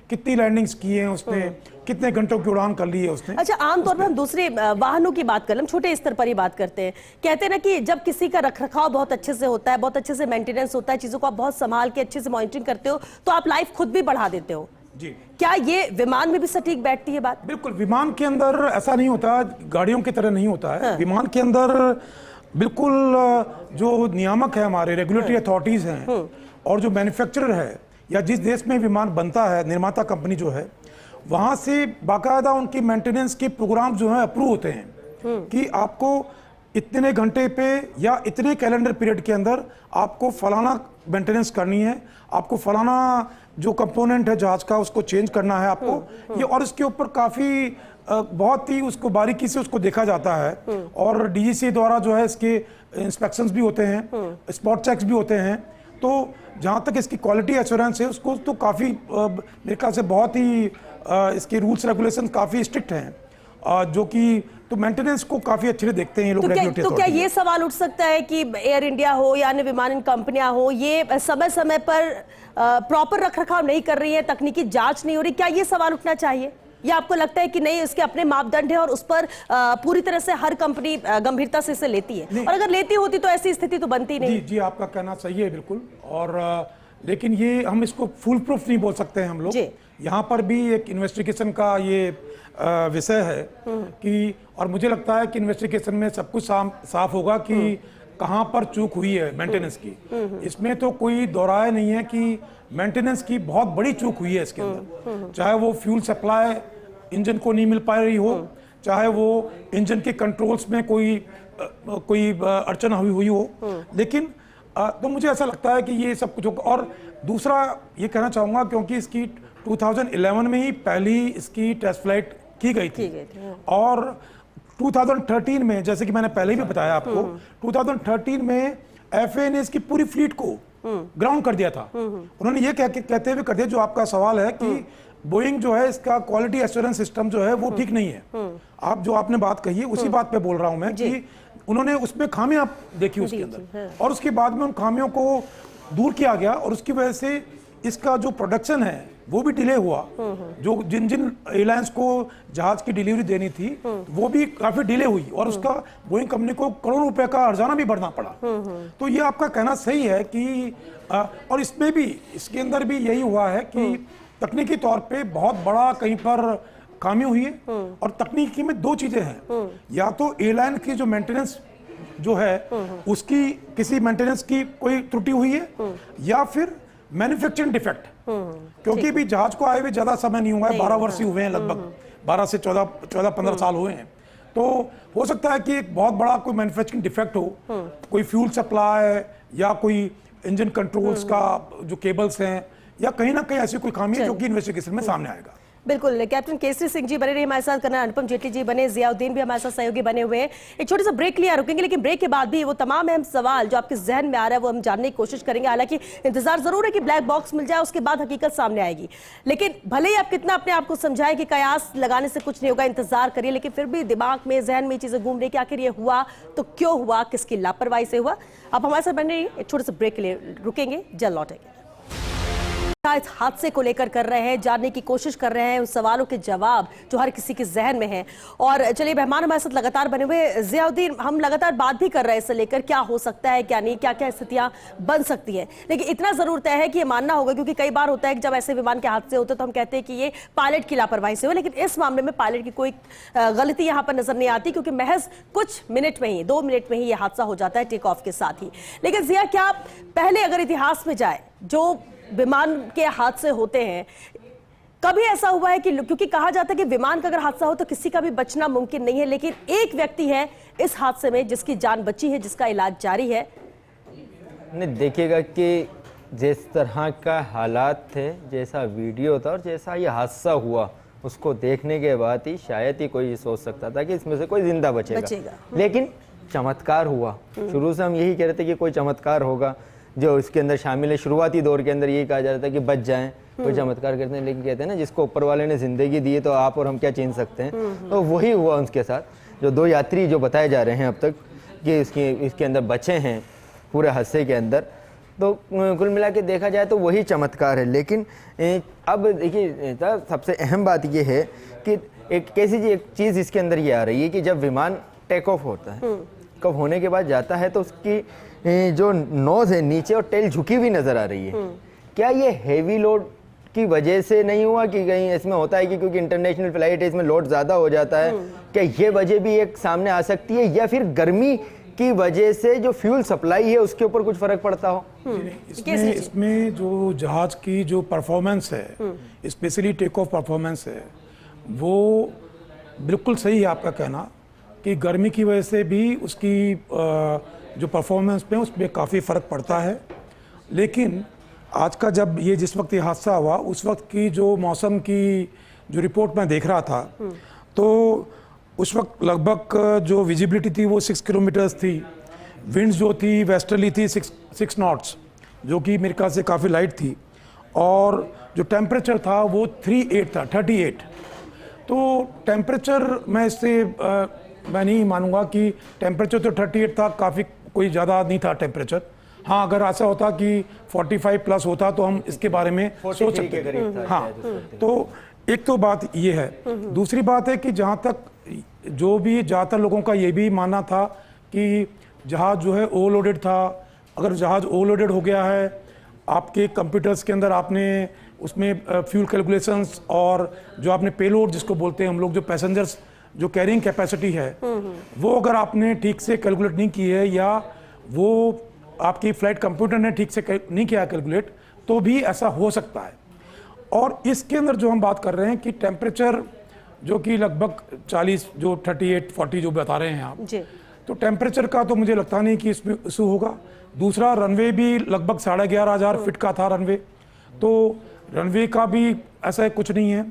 कितनी लैंडिंग्स की हैं उसने, कितने घंटों की उड़ान कर ली है उसने। अच्छा, आमतौर पर हम दूसरे वाहनों की बात कर लें, हम छोटे स्तर पर ही बात करते हैं। कहते हैं ना कि जब किसी का रखरखाव बहुत अच्छे से होता है, बहुत अच्छे से मेंटेनेंस होता है, चीजों को आप बहुत संभाल के अच्छे से मॉनिटरिंग करते हो, तो आप लाइफ खुद भी बढ़ा देते हो। जी, क्या ये विमान में भी सटीक बैठती है बात? बिल्कुल, विमान के अंदर ऐसा नहीं होता, गाड़ियों की तरह नहीं होता है। विमान के अंदर बिल्कुल जो नियामक है, हमारे रेगुलेटरी अथॉरिटीज हैं, और जो मैन्युफैक्चरर है या जिस देश में विमान बनता है, निर्माता कंपनी जो है, वहां से बाकायदा उनकी मेंटेनेंस के प्रोग्राम जो है अप्रूव होते हैं कि आपको इतने घंटे पे या इतने कैलेंडर पीरियड के अंदर आपको फलाना मेंटेनेंस करनी है, आपको फलाना जो कंपोनेंट है जहाज का उसको चेंज करना है आपको। ये और इसके ऊपर काफी बहुत ही उसको बारीकी से उसको देखा जाता है, और डीजीसी द्वारा जो है इसके इंस्पेक्शंस भी होते हैं, स्पॉट चेक्स भी होते हैं। तो जहाँ तक इसकी क्वालिटी एश्योरेंस है, उसको तो काफ़ी मेरे ख्याल से बहुत ही इसके रूल्स रेगुलेशन काफ़ी स्ट्रिक्ट हैं, जो कि तो मेंटेनेंस को काफ़ी अच्छे से देखते हैं ये लोग। तो क्या ये सवाल उठ सकता है कि एयर इंडिया हो या अन्य विमानन कंपनियां हो, ये समय समय पर प्रॉपर रखरखाव नहीं कर रही है, तकनीकी जांच नहीं हो रही? क्या ये सवाल उठना चाहिए, या आपको लगता है कि नहीं, इसके अपने मापदंड है और उस पर पूरी तरह से हर कंपनी गंभीरता से इसे लेती है, और अगर लेती होती तो ऐसी स्थिति तो बनती नहीं? जी, आपका कहना सही है बिल्कुल, और लेकिन ये हम इसको फुल प्रूफ नहीं बोल सकते हैं हम लोग। यहाँ पर भी एक इन्वेस्टिगेशन का ये विषय है कि, और मुझे लगता है कि इन्वेस्टिगेशन में सब कुछ साफ होगा कि कहाँ पर चूक हुई है मेंटेनेंस की। इसमें तो कोई दोहराए नहीं है कि मेंटेनेंस की बहुत बड़ी चूक हुई है इसके अंदर, चाहे वो फ्यूल सप्लाई इंजन को नहीं मिल पा रही हो, चाहे वो इंजन के कंट्रोल्स में कोई अड़चन हुई हो, लेकिन तो मुझे ऐसा लगता है कि ये सब कुछ होगा। और दूसरा ये कहना चाहूँगा, क्योंकि इसकी 2011 में ही पहली इसकी टेस्ट फ्लाइट की गई थी और 2013 में, जैसे कि मैंने पहले भी बताया आपको, 2013 में एफए ने इसकी पूरी फ्लीट को ग्राउंड कर दिया था। उन्होंने ये कहते हुए कर दिया, जो आपका सवाल है कि बोइंग जो है इसका क्वालिटी एश्योरेंस सिस्टम जो है वो ठीक नहीं है। आप जो आपने बात कही है उसी बात पे बोल रहा हूं मैं कि उन्होंने उसमें खामियां देखी उसके अंदर, और उसके बाद में उन खामियों को दूर किया गया और उसकी वजह से इसका जो प्रोडक्शन है वो भी डिले हुआ। जो जिन एयरलाइंस को जहाज की डिलीवरी देनी थी वो भी काफी डिले हुई और उसका बोइंग कंपनी को करोड़ों रुपए का हर्जाना भी भरना पड़ा। तो ये आपका कहना सही है कि और इसमें भी, इसके अंदर भी यही हुआ है कि तकनीकी तौर पे बहुत बड़ा कहीं पर खामी हुई है। और तकनीकी में दो चीजें हैं, या तो एयरलाइन की जो मेंटेनेंस जो है उसकी किसी मेंटेनेंस की कोई त्रुटि हुई है, या फिर मैन्युफैक्चरिंग डिफेक्ट, क्योंकि भी जहाज को आए हुए ज्यादा समय नहीं हुआ है, 12 वर्ष ही हुए हैं, लगभग 12 से 14-15 साल हुए हैं। तो हो सकता है कि एक बहुत बड़ा कोई मैन्युफैक्चरिंग डिफेक्ट हो, कोई फ्यूल सप्लाई या कोई इंजन कंट्रोल्स का जो केबल्स हैं, या कहीं ना कहीं ऐसी कोई खामी है जो कि इन्वेस्टिगेशन में सामने आएगा। बिल्कुल, कैप्टन केसरी सिंह जी बने रहे हमारे साथ, कर्नल अनुपम जेटली जी बने, जियाउद्दीन भी हमारे साथ सहयोगी बने हुए हैं। एक छोटा सा ब्रेक लिया रुकेंगे, लेकिन ब्रेक के बाद भी वो तमाम अहम सवाल जो आपके जहन में आ रहा है वो हम जानने की कोशिश करेंगे। हालांकि इंतजार जरूर है कि ब्लैक बॉक्स मिल जाए, उसके बाद हकीकत सामने आएगी। लेकिन भले ही आप कितना अपने आप को समझाएं कि कयास लगाने से कुछ नहीं होगा, इंतजार करिए, लेकिन फिर भी दिमाग में, जहन में चीजें घूम रही कि आखिर ये हुआ तो क्यों हुआ, किसकी लापरवाही से हुआ। आप हमारे साथ बने रहिए, एक छोटे से ब्रेक के लिए रुकेंगे, जल्द लौटेंगे। इस हादसे को लेकर कर रहे हैं, जानने की कोशिश कर रहे हैं, उन सवालों के जवाब जो हर किसी के जहन में हैं। और चलिए, मेहमान हमारे साथ लगातार बने हुए, जियाउद्दीन, हम लगातार बात भी कर रहे हैं इससे लेकर क्या हो सकता है, क्या नहीं, क्या क्या स्थितियां बन सकती हैं। लेकिन इतना जरूर तय है कि ये मानना होगा, क्योंकि कई बार होता है कि जब ऐसे विमान के हादसे होते हैं तो हम कहते हैं कि ये पायलट की लापरवाही से हुआ, लेकिन इस मामले में पायलट की कोई गलती यहाँ पर नजर नहीं आती, क्योंकि महज कुछ मिनट में ही, 2 मिनट में ही यह हादसा हो जाता है टेक ऑफ के साथ ही। लेकिन जिया, क्या पहले अगर इतिहास में जाए, जो विमान के हादसे होते हैं, कभी ऐसा हुआ है कि, क्योंकि कहा जाता है कि विमान का अगर हादसा हो तो किसी का भी बचना मुमकिन नहीं है, लेकिन एक व्यक्ति है इस हादसे में जिसकी जान बची है, जिसका इलाज जारी है। नहीं, देखिएगा कि जिस तरह का हालात थे, जैसा वीडियो था और जैसा ये हादसा हुआ, उसको देखने के बाद ही शायद ही कोई सोच सकता था कि इसमें से कोई जिंदा बचेगा। लेकिन चमत्कार हुआ। शुरू से हम यही कह रहे थे कि कोई चमत्कार होगा जो इसके अंदर शामिल है। शुरुआती दौर के अंदर यही कहा जा रहा था कि बच जाएं, कोई चमत्कार करते हैं, लेकिन कहते हैं ना, जिसको ऊपर वाले ने जिंदगी दी है तो आप और हम क्या छीन सकते हैं। तो वही हुआ उनके साथ। जो 2 यात्री जो बताए जा रहे हैं अब तक कि इसके अंदर बचे हैं पूरे हादसे के अंदर, तो कुल मिला के देखा जाए तो वही चमत्कार है। लेकिन अब देखिए, सबसे अहम बात ये है कि एक चीज़ इसके अंदर ये आ रही है कि जब विमान टेक ऑफ होता है, कब होने के बाद जाता है, तो उसकी जो नोज है नीचे और टेल झुकी हुई नजर आ रही है। क्या ये हेवी लोड की वजह से नहीं हुआ कि कहीं इसमें होता है कि क्योंकि इंटरनेशनल फ्लाइट है, इसमें लोड ज़्यादा हो जाता है, क्या ये वजह भी एक सामने आ सकती है, या फिर गर्मी की वजह से जो फ्यूल सप्लाई है उसके ऊपर कुछ फर्क पड़ता हो? इसमें जो जहाज की जो परफॉर्मेंस है, स्पेशली टेक ऑफ परफॉर्मेंस है, वो बिल्कुल सही है आपका कहना कि गर्मी की वजह से भी उसकी जो परफॉर्मेंस पे उसमें काफ़ी फ़र्क पड़ता है। लेकिन आज का जब ये जिस वक्त ये हादसा हुआ, उस वक्त की जो मौसम की जो रिपोर्ट मैं देख रहा था, तो उस वक्त लगभग जो विजिबिलिटी थी वो 6 किलोमीटर्स थी। विंड्स जो थी वेस्टर्ली थी 6 नॉट्स, जो कि मेरे ख्याल से काफ़ी लाइट थी। और जो टेम्परेचर था वो 38। तो टेम्परेचर मैं इससे मैं नहीं मानूंगा कि टेम्परेचर तो 38 था, काफ़ी कोई ज़्यादा नहीं था टेम्परेचर। हाँ, अगर ऐसा होता कि 45 प्लस होता तो हम इसके बारे में सोच सकते थे। हाँ, तो एक तो बात ये है। दूसरी बात है कि जहाँ तक जो भी ज़्यादातर लोगों का ये भी मानना था कि जहाज़ जो है ओवरलोडेड था। अगर जहाज़ ओवरलोडेड हो गया है, आपके कंप्यूटर्स के अंदर आपने उसमें फ्यूल कैलकुलेशंस और जो आपने पेलोड जिसको बोलते हैं हम लोग, जो पैसेंजर्स जो कैरिंग कैपेसिटी है, वो अगर आपने ठीक से कैलकुलेट नहीं की है, या वो आपकी फ्लाइट कंप्यूटर ने ठीक से नहीं किया कैलकुलेट, तो भी ऐसा हो सकता है। और इसके अंदर जो हम बात कर रहे हैं कि टेम्परेचर जो कि लगभग 40 जो 38-40 जो बता रहे हैं आप, जी तो टेम्परेचर का तो मुझे लगता नहीं कि इसमें इशू होगा। दूसरा, रनवे भी लगभग 11,500 फीट का था रनवे, तो रनवे का भी ऐसा कुछ नहीं है।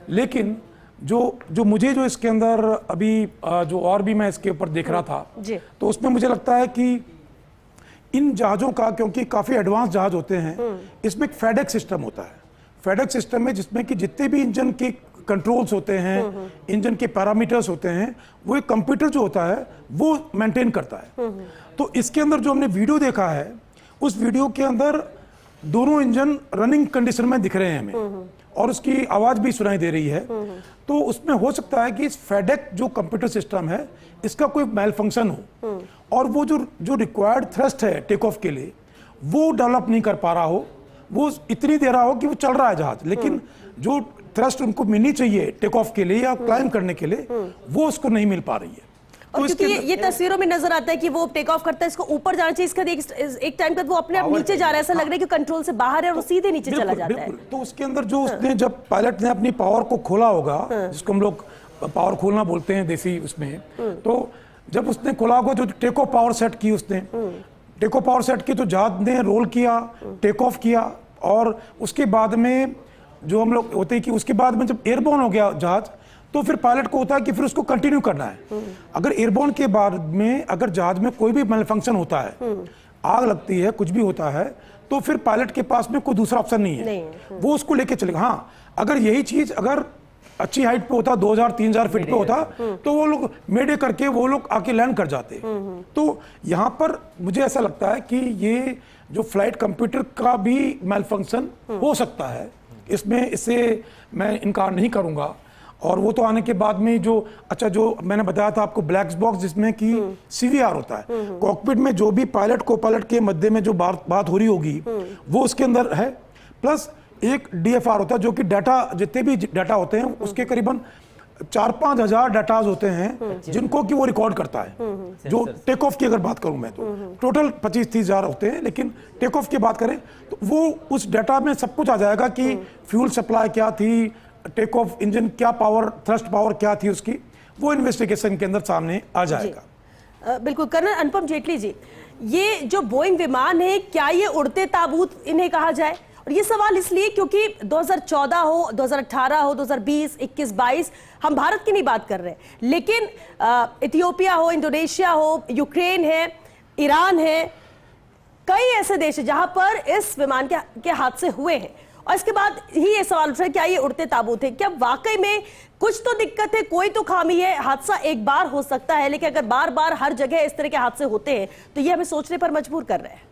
लेकिन जो मुझे जो इसके अंदर अभी जो और भी मैं इसके ऊपर देख रहा था, जी तो उसमें मुझे लगता है कि इन जहाज़ों का, क्योंकि काफ़ी एडवांस जहाज होते हैं, इसमें एक फेडेक्स सिस्टम होता है। फेडेक्स सिस्टम में जिसमें कि जितने भी इंजन के कंट्रोल्स होते हैं, इंजन के पैरामीटर्स होते हैं, वो एक कंप्यूटर जो होता है वो मेंटेन करता है। तो इसके अंदर जो हमने वीडियो देखा है, उस वीडियो के अंदर दोनों इंजन रनिंग कंडीशन में दिख रहे हैं हमें, और उसकी आवाज़ भी सुनाई दे रही है। तो उसमें हो सकता है कि इस फेडेक्स जो कंप्यूटर सिस्टम है, इसका कोई मेल फंक्शन हो, और वो जो रिक्वायर्ड थ्रस्ट है टेक ऑफ के लिए, वो डेवलप नहीं कर पा रहा हो, वो इतनी दे रहा हो कि वो चल रहा है जहाज, लेकिन जो थ्रस्ट उनको मिलनी चाहिए टेक ऑफ के लिए या क्लाइंब करने के लिए, वो उसको नहीं मिल पा रही है। और क्योंकि ये तस्वीरों में नजर आता है कि वो टेक ऑफ करता है, इसको ऊपर जाना चाहिए, इसका एक टाइम तक वो अपने आप नीचे जा रहा है, ऐसा लग रहा है कि कंट्रोल से बाहर है और वो सीधे नीचे चला जाता है। तो उसके अंदर जो उसने जब पायलट ने अपनी पावर को खोला होगा, जिसको हम लोग पावर खोलना बोलते हैं देसी उसमें, तो जब उसने खोला होगा, जो टेक ऑफ पावर सेट की उसने, टेक ऑफ पावर सेट की, तो जहाज ने रोल किया, टेक ऑफ किया, और उसके बाद में जो हम लोग होते हैं कि उसके बाद में जब एयरबोर्न हो गया जहाज, तो फिर पायलट को होता है कि फिर उसको कंटिन्यू करना है। अगर एयरबोर्न के बाद में अगर जहाज में कोई भी मैलफंक्शन होता है, आग लगती है, कुछ भी होता है, तो फिर पायलट के पास में कोई दूसरा ऑप्शन नहीं है, वो उसको लेके चलेगा। हाँ, अगर यही चीज अगर अच्छी हाइट पे होता, 2000-3000 फीट पे होता, तो वो लोग मेडे करके वो लोग आके लैंड कर जाते। तो यहाँ पर मुझे ऐसा लगता है कि ये जो फ्लाइट कंप्यूटर का भी मैलफंक्शन हो सकता है इसमें, इससे मैं इनकार नहीं करूंगा। और वो तो आने के बाद में जो मैंने बताया था आपको, ब्लैक बॉक्स जिसमें कि CVR होता है, कॉकपिट में जो भी पायलट को पायलट के मध्य में जो बात हो रही होगी, वो उसके अंदर है। प्लस एक DFR होता है, जो कि डाटा, जितने भी डाटा होते हैं उसके करीबन 4-5 हजार डाटाज होते हैं, जिनको कि वो रिकॉर्ड करता है। जो टेक ऑफ की अगर बात करूं मैं, तो टोटल 25-30 हजार होते हैं, लेकिन टेक ऑफ की बात करें तो वो उस डाटा में सब कुछ आ जाएगा कि फ्यूल सप्लाई क्या थी, टेक ऑफ इंजन क्या पावर, थ्रस्ट पावर क्या थी उसकी, वो इन्वेस्टिगेशन के अंदर सामने आ जाएगा। बिल्कुल। कर्नल अनुपम जेटली जी, ये जो बोइंग विमान है, क्या ये उड़ते ताबूत इन्हें कहा जाए? और ये सवाल इसलिए क्योंकि 2014 हो, 2018 हो, 2020, 21, 22, हम भारत की नहीं बात कर रहे, लेकिन इथियोपिया हो, इंडोनेशिया हो, यूक्रेन है, ईरान है, कई ऐसे देश हैं जहां पर इस विमान के हादसे हुए हैं। और इसके बाद ही ये सवाल उठ रहा है, क्या ये उड़ते ताबूत है? क्या वाकई में कुछ तो दिक्कत है, कोई तो खामी है? हादसा एक बार हो सकता है, लेकिन अगर बार बार हर जगह इस तरह के हादसे होते हैं तो ये हमें सोचने पर मजबूर कर रहे हैं।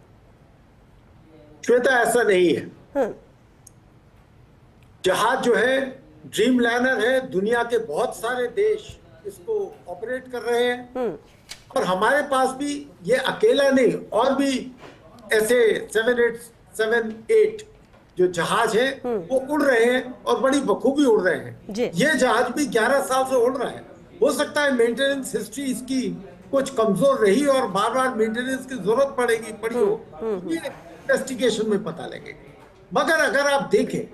श्वेता, ऐसा नहीं है। जहाज जो है ड्रीम लाइनर है, दुनिया के बहुत सारे देश इसको ऑपरेट कर रहे हैं, और हमारे पास भी ये अकेला नहीं, और भी ऐसे 787-8 जो जहाज है वो उड़ रहे हैं, और बड़ी बखूबी उड़ रहे हैं। ये जहाज भी 11 साल से उड़ रहा है। हो सकता है मेंटेनेंस हिस्ट्री इसकी कुछ कमजोर रही और बार बार मेंटेनेंस की जरूरत पड़ी हो, ये इन्वेस्टिगेशन में पता लगेगा। मगर अगर आप देखें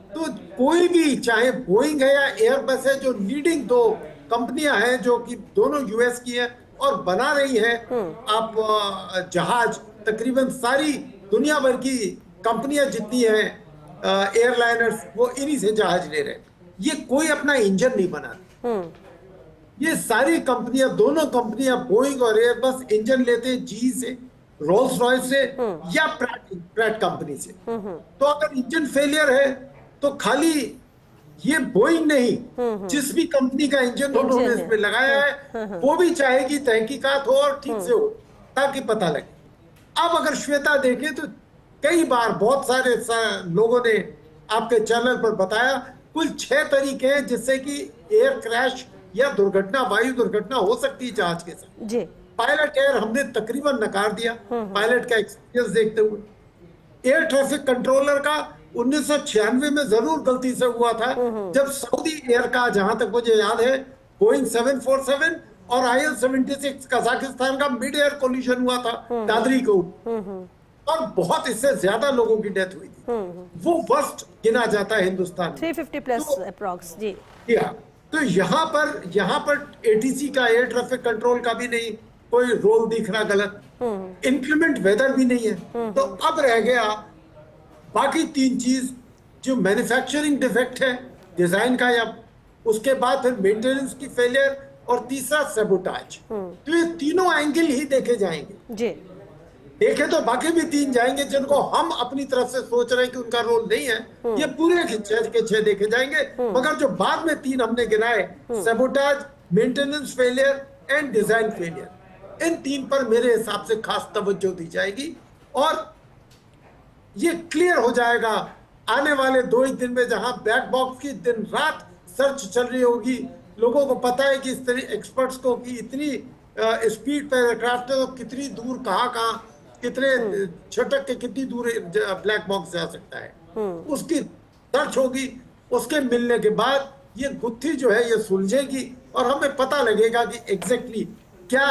तो कोई भी, चाहे बोइंग है या एयरबस है, जो लीडिंग 2 कंपनियां हैं जो कि दोनों US की है और बना रही है आप जहाज, तकरीबन सारी दुनिया भर की कंपनियां जितनी हैं एयरलाइनर्स, वो इन्हीं से जहाज ले रहे हैं। ये कोई अपना इंजन नहीं बनाती। ये सारी कंपनियां, दोनों कंपनियां, बोइंग और एयरबस, इंजन लेते हैं GE से, रोल्स रॉयस से या प्रैट कंपनी से। तो अगर इंजन फेलियर है तो खाली ये बोइंग नहीं, जिस भी कंपनी का इंजन उन्होंने इसमें लगाया है, वो भी चाहेगी तहकीकात हो और ठीक से हो, ताकि पता लगे। अब अगर श्वेता देखें तो कई बार बहुत सारे लोगों ने आपके चैनल पर बताया, कुल 6 तरीके हैं जिससे कि एयर क्रैश या दुर्घटना, वायु दुर्घटना हो सकती है जहाज के साथ। जी। पायलट एयर हमने तकरीबन नकार दिया पायलट का एक्सपीरियंस देखते हुए। एयर ट्रैफिक कंट्रोलर का 1996 में जरूर गलती से हुआ था, जब सऊदी एयर का, जहां तक मुझे याद है, बोइंग 747 और IL-76 कजाकिस्तान का मिड एयर कोलिजन हुआ था दादरी को, और बहुत इससे ज्यादा लोगों की डेथ हुई थी। वो वर्स्ट गिना जाता है हिंदुस्तान में, 350 प्लस अप्रॉक्स। जी। हाँ, तो यहाँ पर एटीसी का, एयर ट्रैफिक कंट्रोल का भी नहीं कोई रोल दिख रहा गलत, इंक्रीमेंट वेदर भी नहीं है। तो अब रह गया बाकी 3 चीज, जो मैन्युफैक्चरिंग डिफेक्ट है डिजाइन का, या उसके बाद फिर मेंटेनेंस की फेलियर, और तीसरा सेबोटाज। तो ये तीनों एंगल ही देखे जाएंगे जी। देखे तो बाकी भी 3 जाएंगे जिनको हम अपनी तरफ से सोच रहे हैं कि उनका रोल नहीं है, ये पूरे के 6 देखे जाएंगे। मगर जो बाद में 3 हमने गिनाए, sabotage, maintenance failure and design failure, इन 3 पर मेरे हिसाब से खास तवज्जो दी जाएगी और ये क्लियर हो जाएगा आने वाले 2 ही दिन में, जहां ब्लैक बॉक्स की दिन रात सर्च चल रही होगी। लोगों को पता है कि इस तरह एक्सपर्ट्स को कि इतनी स्पीड पर एयरक्राफ्ट है तो कितनी दूर कहाँ कितने छटक के कितनी दूर ब्लैक बॉक्स जा सकता है, उसकी सर्च होगी। उसके मिलने के बाद ये गुत्थी जो है ये सुलझेगी और हमें पता लगेगा कि एग्जैक्टली क्या,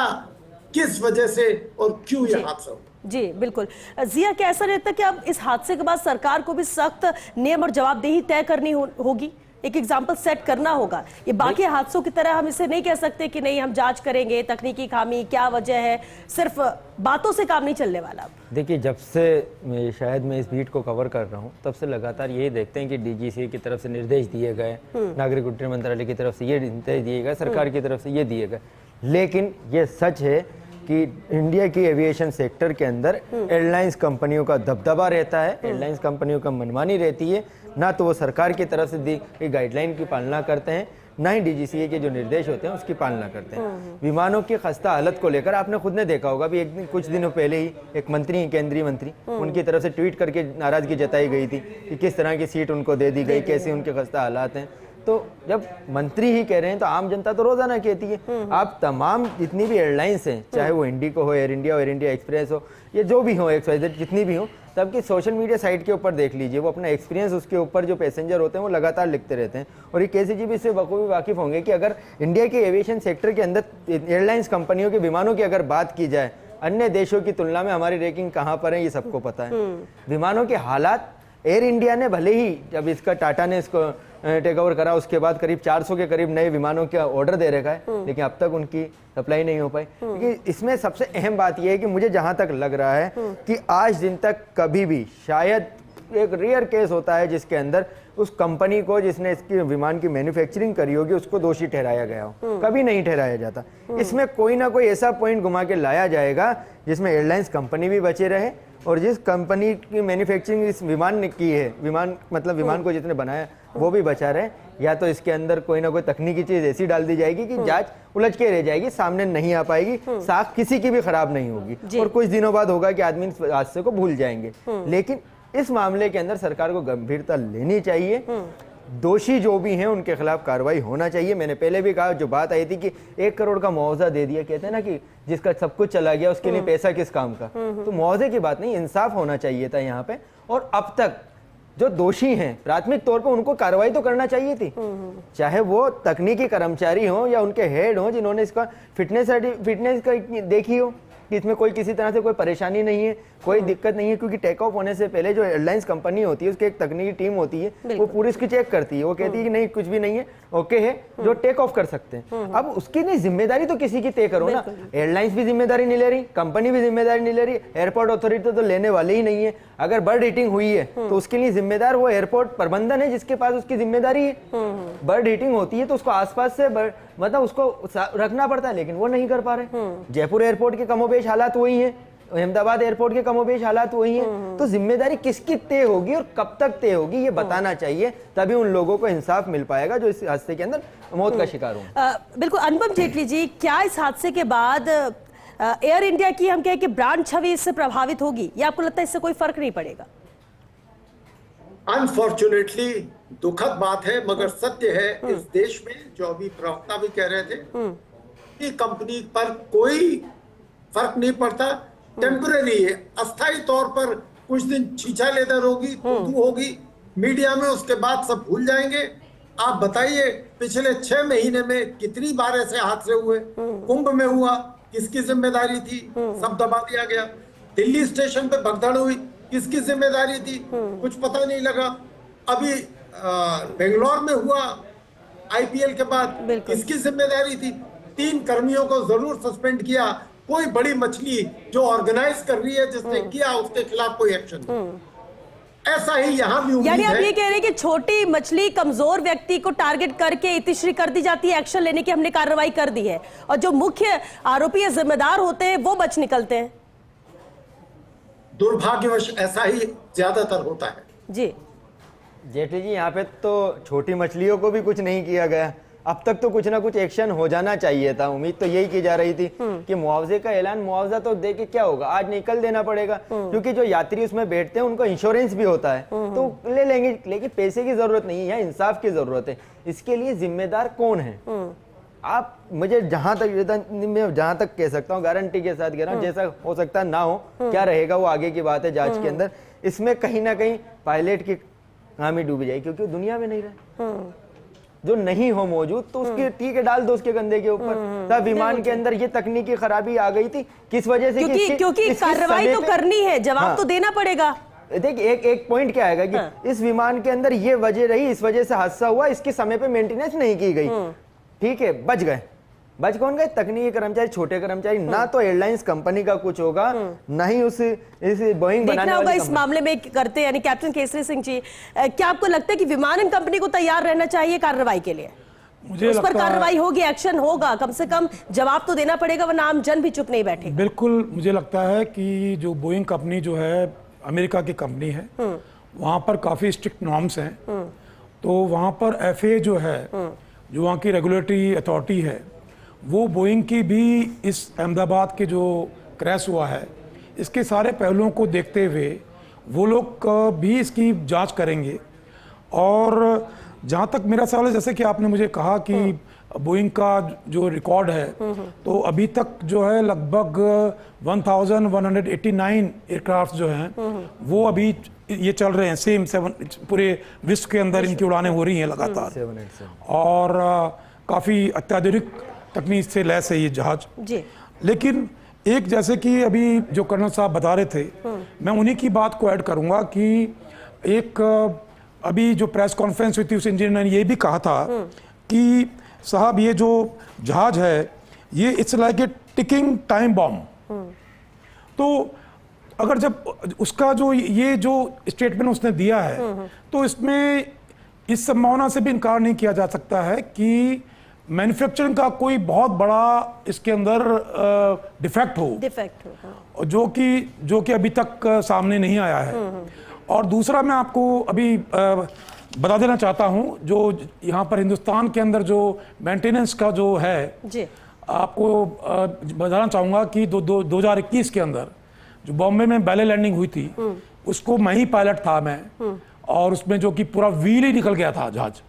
किस वजह से और क्यों ये हादसा हुआ। जी बिल्कुल। जिया, क्या ऐसा रहता है कि अब इस हादसे के बाद सरकार को भी सख्त नियम और जवाबदेही तय करनी होगी, एक एग्जाम्पल सेट करना होगा? ये बाकी हादसों की तरह हम इसे नहीं कह सकते कि नहीं हम जांच करेंगे तकनीकी खामी क्या वजह है, सिर्फ बातों से काम नहीं चलने वाला। देखिए, जब से शायद मैं इस बीट को कवर कर रहा हूँ तब से लगातार यही देखते हैं कि डीजीसीए की तरफ से निर्देश दिए गए, नागरिक उड्डयन मंत्रालय की तरफ से ये निर्देश दिए गए, सरकार की तरफ से ये दिए गए, लेकिन ये सच है कि इंडिया की एविएशन सेक्टर के अंदर एयरलाइंस कंपनियों का दबदबा रहता है, एयरलाइंस कंपनियों का मनमानी रहती है। ना तो वो सरकार की तरफ से दी गई गाइडलाइन की पालना करते हैं, ना ही डीजीसीए के जो निर्देश होते हैं उसकी पालना करते हैं। विमानों की खस्ता हालत को लेकर आपने खुद ने देखा होगा भी, कुछ दिनों पहले ही एक मंत्री, केंद्रीय मंत्री, उनकी तरफ से ट्वीट करके नाराजगी जताई गई थी कि किस तरह की सीट उनको दे दी गई, कैसे उनके खस्ता हालात हैं। तो जब मंत्री ही कह रहे हैं तो आम जनता तो रोजाना कहती है। आप तमाम जितनी भी एयरलाइंस हैं, चाहे वो इंडिको हो, एयर इंडिया एक्सप्रेस हो, ये जो भी हो, XYZ जितनी भी हो, सबकी सोशल मीडिया साइट के ऊपर देख लीजिए, वो अपना एक्सपीरियंस उसके ऊपर जो पैसेंजर होते हैं वो लगातार लिखते रहते हैं। और ये केसी जी भी इससे बखूबी वाकिफ होंगे कि अगर इंडिया के एविएशन सेक्टर के अंदर एयरलाइंस कंपनियों के विमानों की अगर बात की जाए, अन्य देशों की तुलना में हमारी रैंकिंग कहाँ पर है ये सबको पता है। विमानों के हालात, एयर इंडिया ने भले ही जब इसका टाटा ने इसको टेक ओवर करा उसके बाद करीब 400 के करीब नए विमानों का ऑर्डर दे रखा है, लेकिन अब तक उनकी सप्लाई नहीं हो पाई। क्योंकि इसमें सबसे अहम बात यह है कि मुझे जहां तक लग रहा है कि आज दिन तक कभी भी, शायद एक रेयर केस होता है जिसके अंदर उस कंपनी को जिसने इसकी विमान की मैन्युफैक्चरिंग करी होगी उसको दोषी ठहराया गया हो, कभी नहीं ठहराया जाता। इसमें कोई ना कोई ऐसा पॉइंट घुमा के लाया जाएगा जिसमें एयरलाइंस कंपनी भी बचे रहे और जिस कंपनी की मैन्युफैक्चरिंग इस विमान ने की है, विमान को जिसने बनाया वो भी बचा रहे, या तो इसके अंदर कोई ना कोई तकनीकी चीज ऐसी डाल दी जाएगी कि जांच उलझ के रह जाएगी, सामने नहीं आ पाएगी, साख किसी की भी खराब नहीं होगी और कुछ दिनों बाद होगा कि आदमी इस हादसे को भूल जाएंगे। लेकिन इस मामले के अंदर सरकार को गंभीरता लेनी चाहिए, दोषी जो भी हैं उनके खिलाफ कार्रवाई होना चाहिए। मैंने पहले भी कहा, जो बात आई थी कि 1 करोड़ का मुआवजा दे दिया, कहते हैं ना कि जिसका सब कुछ चला गया उसके लिए पैसा किस काम का, तो मुआवजे की बात नहीं, इंसाफ होना चाहिए था यहाँ पे। और अब तक जो दोषी हैं प्राथमिक तौर पर उनको कार्रवाई तो करना चाहिए थी, चाहे वो तकनीकी कर्मचारी हो या उनके हेड हो जिन्होंने इसका फिटनेस देखी हो कि इसमें कोई किसी तरह से कोई परेशानी नहीं है, कोई दिक्कत नहीं है। क्योंकि टेक ऑफ होने से पहले जो एयरलाइंस कंपनी होती है उसकी एक तकनीकी टीम होती है, वो पूरी इसकी चेक करती है, वो कहती है कि नहीं कुछ भी नहीं है, ओके है, जो टेक ऑफ कर सकते हैं। अब उसकी नहीं जिम्मेदारी तो किसी की तय करो ना, एयरलाइंस भी जिम्मेदारी नहीं ले रही, कंपनी भी जिम्मेदारी नहीं ले रही, एयरपोर्ट अथॉरिटी तो लेने वाले ही नहीं है। अगर बर्ड हीटिंग हुई है तो उसके लिए जिम्मेदार वो एयरपोर्ट प्रबंधन है जिसके पास उसकी जिम्मेदारी है। बर्ड हीटिंग होती है तो उसको आसपास से मतलब उसको रखना पड़ता है, लेकिन वो नहीं कर पा रहे। जयपुर एयरपोर्ट के कमोबेश हालात वही है, अहमदाबाद एयरपोर्ट के कमोबेश हालात वही हैं। तो जिम्मेदारी किसकी तय होगी और कब तक तय होगी ये बताना चाहिए, तभी उन लोगों को इंसाफ मिल पाएगा जो इस हादसे के अंदर मौत का शिकार हों। बिल्कुल। अनुपम जेटली जी, क्या इस हादसे के बाद एयर इंडिया की हम कहें कि ब्रांड छवि इससे प्रभावित होगी या आपको लगता है इससे कोई फर्क नहीं पड़ेगा? अनफॉर्चुनेटली दुखद बात है, मगर सत्य है इस देश में, जो अभी प्रवक्ता भी कह रहे थे कि कंपनी पर कोई फर्क नहीं पड़ता, टेम्पररी है, अस्थायी तौर पर कुछ दिन छीछा लेदर होगी, होगी मीडिया में, उसके बाद सब भूल जाएंगे। आप बताइए पिछले 6 महीने में कितनी बार ऐसे हादसे हुए, कुंभ में हुआ, किसकी जिम्मेदारी थी, सब दबा दिया गया। दिल्ली स्टेशन पे भगदड़ हुई, किसकी जिम्मेदारी थी, कुछ पता नहीं लगा। अभी बेंगलोर में हुआ, आईपीएल के बाद बिल्कुल। इसकी जिम्मेदारी थी। 3 कर्मियों को जरूर सस्पेंड किया। कोई बड़ी मछली जो ऑर्गेनाइज कर रही है, जिसने किया, उसके खिलाफ कोई एक्शन नहीं। ऐसा ही यहाँ भी उम्मीद यानी आप है। ये कह रहे हैं कि छोटी मछली, कमजोर व्यक्ति को टारगेट करके इतिश्री कर दी जाती है, एक्शन लेने की हमने कार्रवाई कर दी है, और जो मुख्य आरोपी या जिम्मेदार होते हैं वो बच निकलते हैं। दुर्भाग्यवश ऐसा ही ज्यादातर होता है। जी जेठली जी, यहाँ पे तो छोटी मछलियों को भी कुछ नहीं किया गया। अब तक तो कुछ ना कुछ एक्शन हो जाना चाहिए था। उम्मीद तो यही की जा रही थी कि मुआवजे का ऐलान, मुआवजा तो दे के क्या होगा, आज नहीं कल देना पड़ेगा, क्योंकि जो यात्री उसमें बैठते हैं उनको इंश्योरेंस भी होता है, तो ले लेंगे। लेकिन पैसे की जरूरत नहीं है, इंसाफ की जरूरत है। इसके लिए जिम्मेदार कौन है? आप मुझे जहां तक कह सकता हूँ, गारंटी के साथ कह रहा हूँ, जैसा हो सकता ना हो, क्या रहेगा वो आगे की बात है जांच के अंदर। इसमें कहीं ना कहीं पायलट की हामी डूबी जाएगी, क्योंकि वो दुनिया में नहीं रहे। जो नहीं हो मौजूद तो उसके ठीक है, डाल दो उसके कंधे के ऊपर। तब विमान के अंदर ये तकनीकी खराबी आ गई थी, किस वजह से? क्योंकि कार्रवाई तो करनी है, जवाब तो देना पड़ेगा। देखिए एक पॉइंट क्या आएगा कि इस विमान के अंदर ये वजह रही, इस वजह से हादसा हुआ, इसके समय पे मेंटेनेंस नहीं की गई, ठीक है, बच गए। बच कौन गए? तकनीकी कर्मचारी, छोटे कर्मचारी। ना तो एयरलाइंस कंपनी का कुछ होगा, ना ही इस बोइंग बनाने होगा वाली इस मामले में करते, यानी कैप्टन केसरी सिंह जी, क्या आपको लगता है कि विमानन कंपनी को तैयार रहना चाहिए कार्रवाई के लिए? मुझे उस पर कार्रवाई होगी, एक्शन होगा, कम से कम जवाब तो देना पड़ेगा, वरना आम जन भी चुप नहीं बैठे। बिल्कुल, मुझे लगता है कि जो बोइंग कंपनी जो है अमेरिका की कंपनी है, वहाँ पर काफ़ी स्ट्रिक्ट नॉर्म्स हैं। तो वहाँ पर FAA जो है, जो वहाँ की रेगुलेटरी अथॉरिटी है, वो बोइंग की भी इस अहमदाबाद के जो क्रैश हुआ है, इसके सारे पहलुओं को देखते हुए वो लोग भी इसकी जांच करेंगे। और जहाँ तक मेरा सवाल है, जैसे कि आपने मुझे कहा कि बोइंग का जो रिकॉर्ड है, तो अभी तक जो है लगभग 1189 एयरक्राफ्ट जो हैं वो अभी ये चल रहे हैं, सेम 7 पूरे विश्व के अंदर इनकी उड़ानें हो रही हैं लगातार। और काफ़ी अत्याधुनिक तकनीक से लैस है ये जहाज जी। लेकिन एक, जैसे कि अभी जो कर्नल साहब बता रहे थे, मैं उन्हीं की बात को ऐड करूंगा कि एक अभी जो प्रेस कॉन्फ्रेंस हुई थी, उस इंजीनियर ने ये भी कहा था कि साहब ये जो जहाज है ये it's like a ticking time bomb. तो अगर जब उसका जो ये जो स्टेटमेंट उसने दिया है, तो इसमें इस संभावना से भी इनकार नहीं किया जा सकता है कि मैन्युफैक्चरिंग का कोई बहुत बड़ा इसके अंदर डिफेक्ट हो, जो कि अभी तक सामने नहीं आया है। और दूसरा, मैं आपको अभी बता देना चाहता हूं, जो यहाँ पर हिंदुस्तान के अंदर जो मेंटेनेंस का जो है जी, आपको बताना चाहूंगा कि 2021 के अंदर जो बॉम्बे में बैले लैंडिंग हुई थी, उसको मैं ही पायलट था मैं, और उसमें जो कि पूरा व्हील ही निकल गया था जहाज,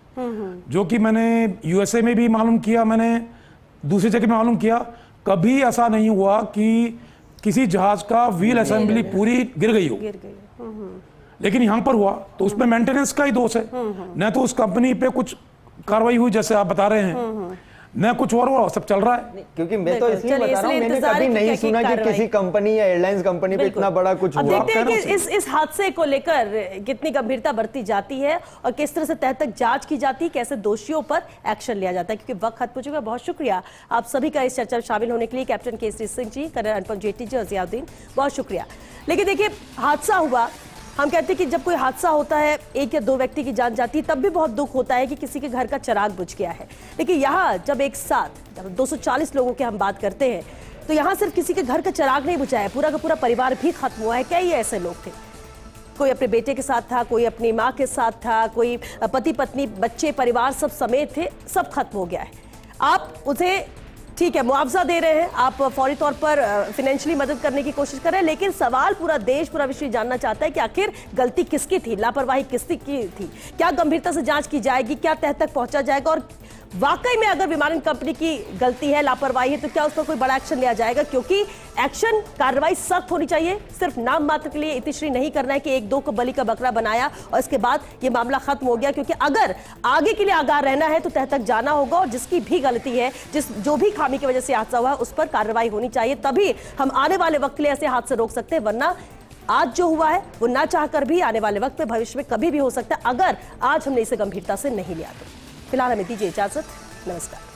जो कि मैंने USA में भी मालूम किया, मैंने दूसरी जगह में मालूम किया, कभी ऐसा नहीं हुआ कि किसी जहाज का व्हील असेंबली पूरी गिर गई हो। लेकिन यहाँ पर हुआ, तो उसमें मेंटेनेंस का ही दोष है, न तो उस कंपनी पे कुछ कार्रवाई हुई जैसे आप बता रहे हैं, न कुछ और हुआ, सब चल रहा है। क्योंकि मैं तो इसलिए बता रहा हूं, मैंने कभी नहीं सुना कि किसी कंपनी या एयरलाइंस कंपनी पे इतना बड़ा कुछ हुआ। देखते हैं कि इस हादसे को लेकर कितनी गंभीरता बरती जाती है और किस तरह से तह तक जांच की जाती है, कैसे दोषियों पर एक्शन लिया जाता है, क्योंकि वक्त खत्म हो चुका है। बहुत शुक्रिया आप सभी का इस चर्चा में शामिल होने के लिए, कैप्टन केसरी सिंह जी, कर्नल अनुपम जेटली जी और जियाउद्दीन, बहुत शुक्रिया। लेकिन देखिए, हादसा हुआ, हम कहते हैं कि जब कोई हादसा होता है, 1 या 2 व्यक्ति की जान जाती है, तब भी बहुत दुख होता है कि किसी के घर का चिराग बुझ गया है। लेकिन यहाँ जब एक साथ जब 240 लोगों की हम बात करते हैं, तो यहाँ सिर्फ किसी के घर का चिराग नहीं बुझा है, पूरा का पूरा परिवार भी खत्म हुआ है। कई ऐसे लोग थे, कोई अपने बेटे के साथ था, कोई अपनी माँ के साथ था, कोई पति पत्नी बच्चे परिवार सब समेत थे, सब खत्म हो गया है। आप उसे ठीक है मुआवजा दे रहे हैं, आप फौरी तौर पर फाइनेंशियली मदद करने की कोशिश कर रहे हैं, लेकिन सवाल पूरा देश, पूरा विश्व जानना चाहता है कि आखिर गलती किसकी थी, लापरवाही किसकी की थी, क्या गंभीरता से जांच की जाएगी, क्या तह तक पहुंचा जाएगा, और वाकई में अगर विमानन कंपनी की गलती है, लापरवाही है, तो क्या उस पर कोई बड़ा एक्शन लिया जाएगा? क्योंकि एक्शन, कार्रवाई सख्त होनी चाहिए। सिर्फ नाम मात्र के लिए इतिश्री नहीं करना है कि 1-2 को बलि का बकरा बनाया और इसके बाद ये मामला खत्म हो गया, क्योंकि अगर आगे के लिए आगाह रहना है तो तह तक जाना होगा, और जिसकी भी गलती है, जो भी खामी की वजह से हादसा हुआ है, उस पर कार्रवाई होनी चाहिए। तभी हम आने वाले वक्त के लिए ऐसे हादसे रोक सकते हैं, वरना आज जो हुआ है वो ना चाहकर भी आने वाले वक्त में, भविष्य में कभी भी हो सकता है, अगर आज हमने इसे गंभीरता से नहीं लिया तो। फिलहाल हमें दीजिए इजाजत, नमस्कार।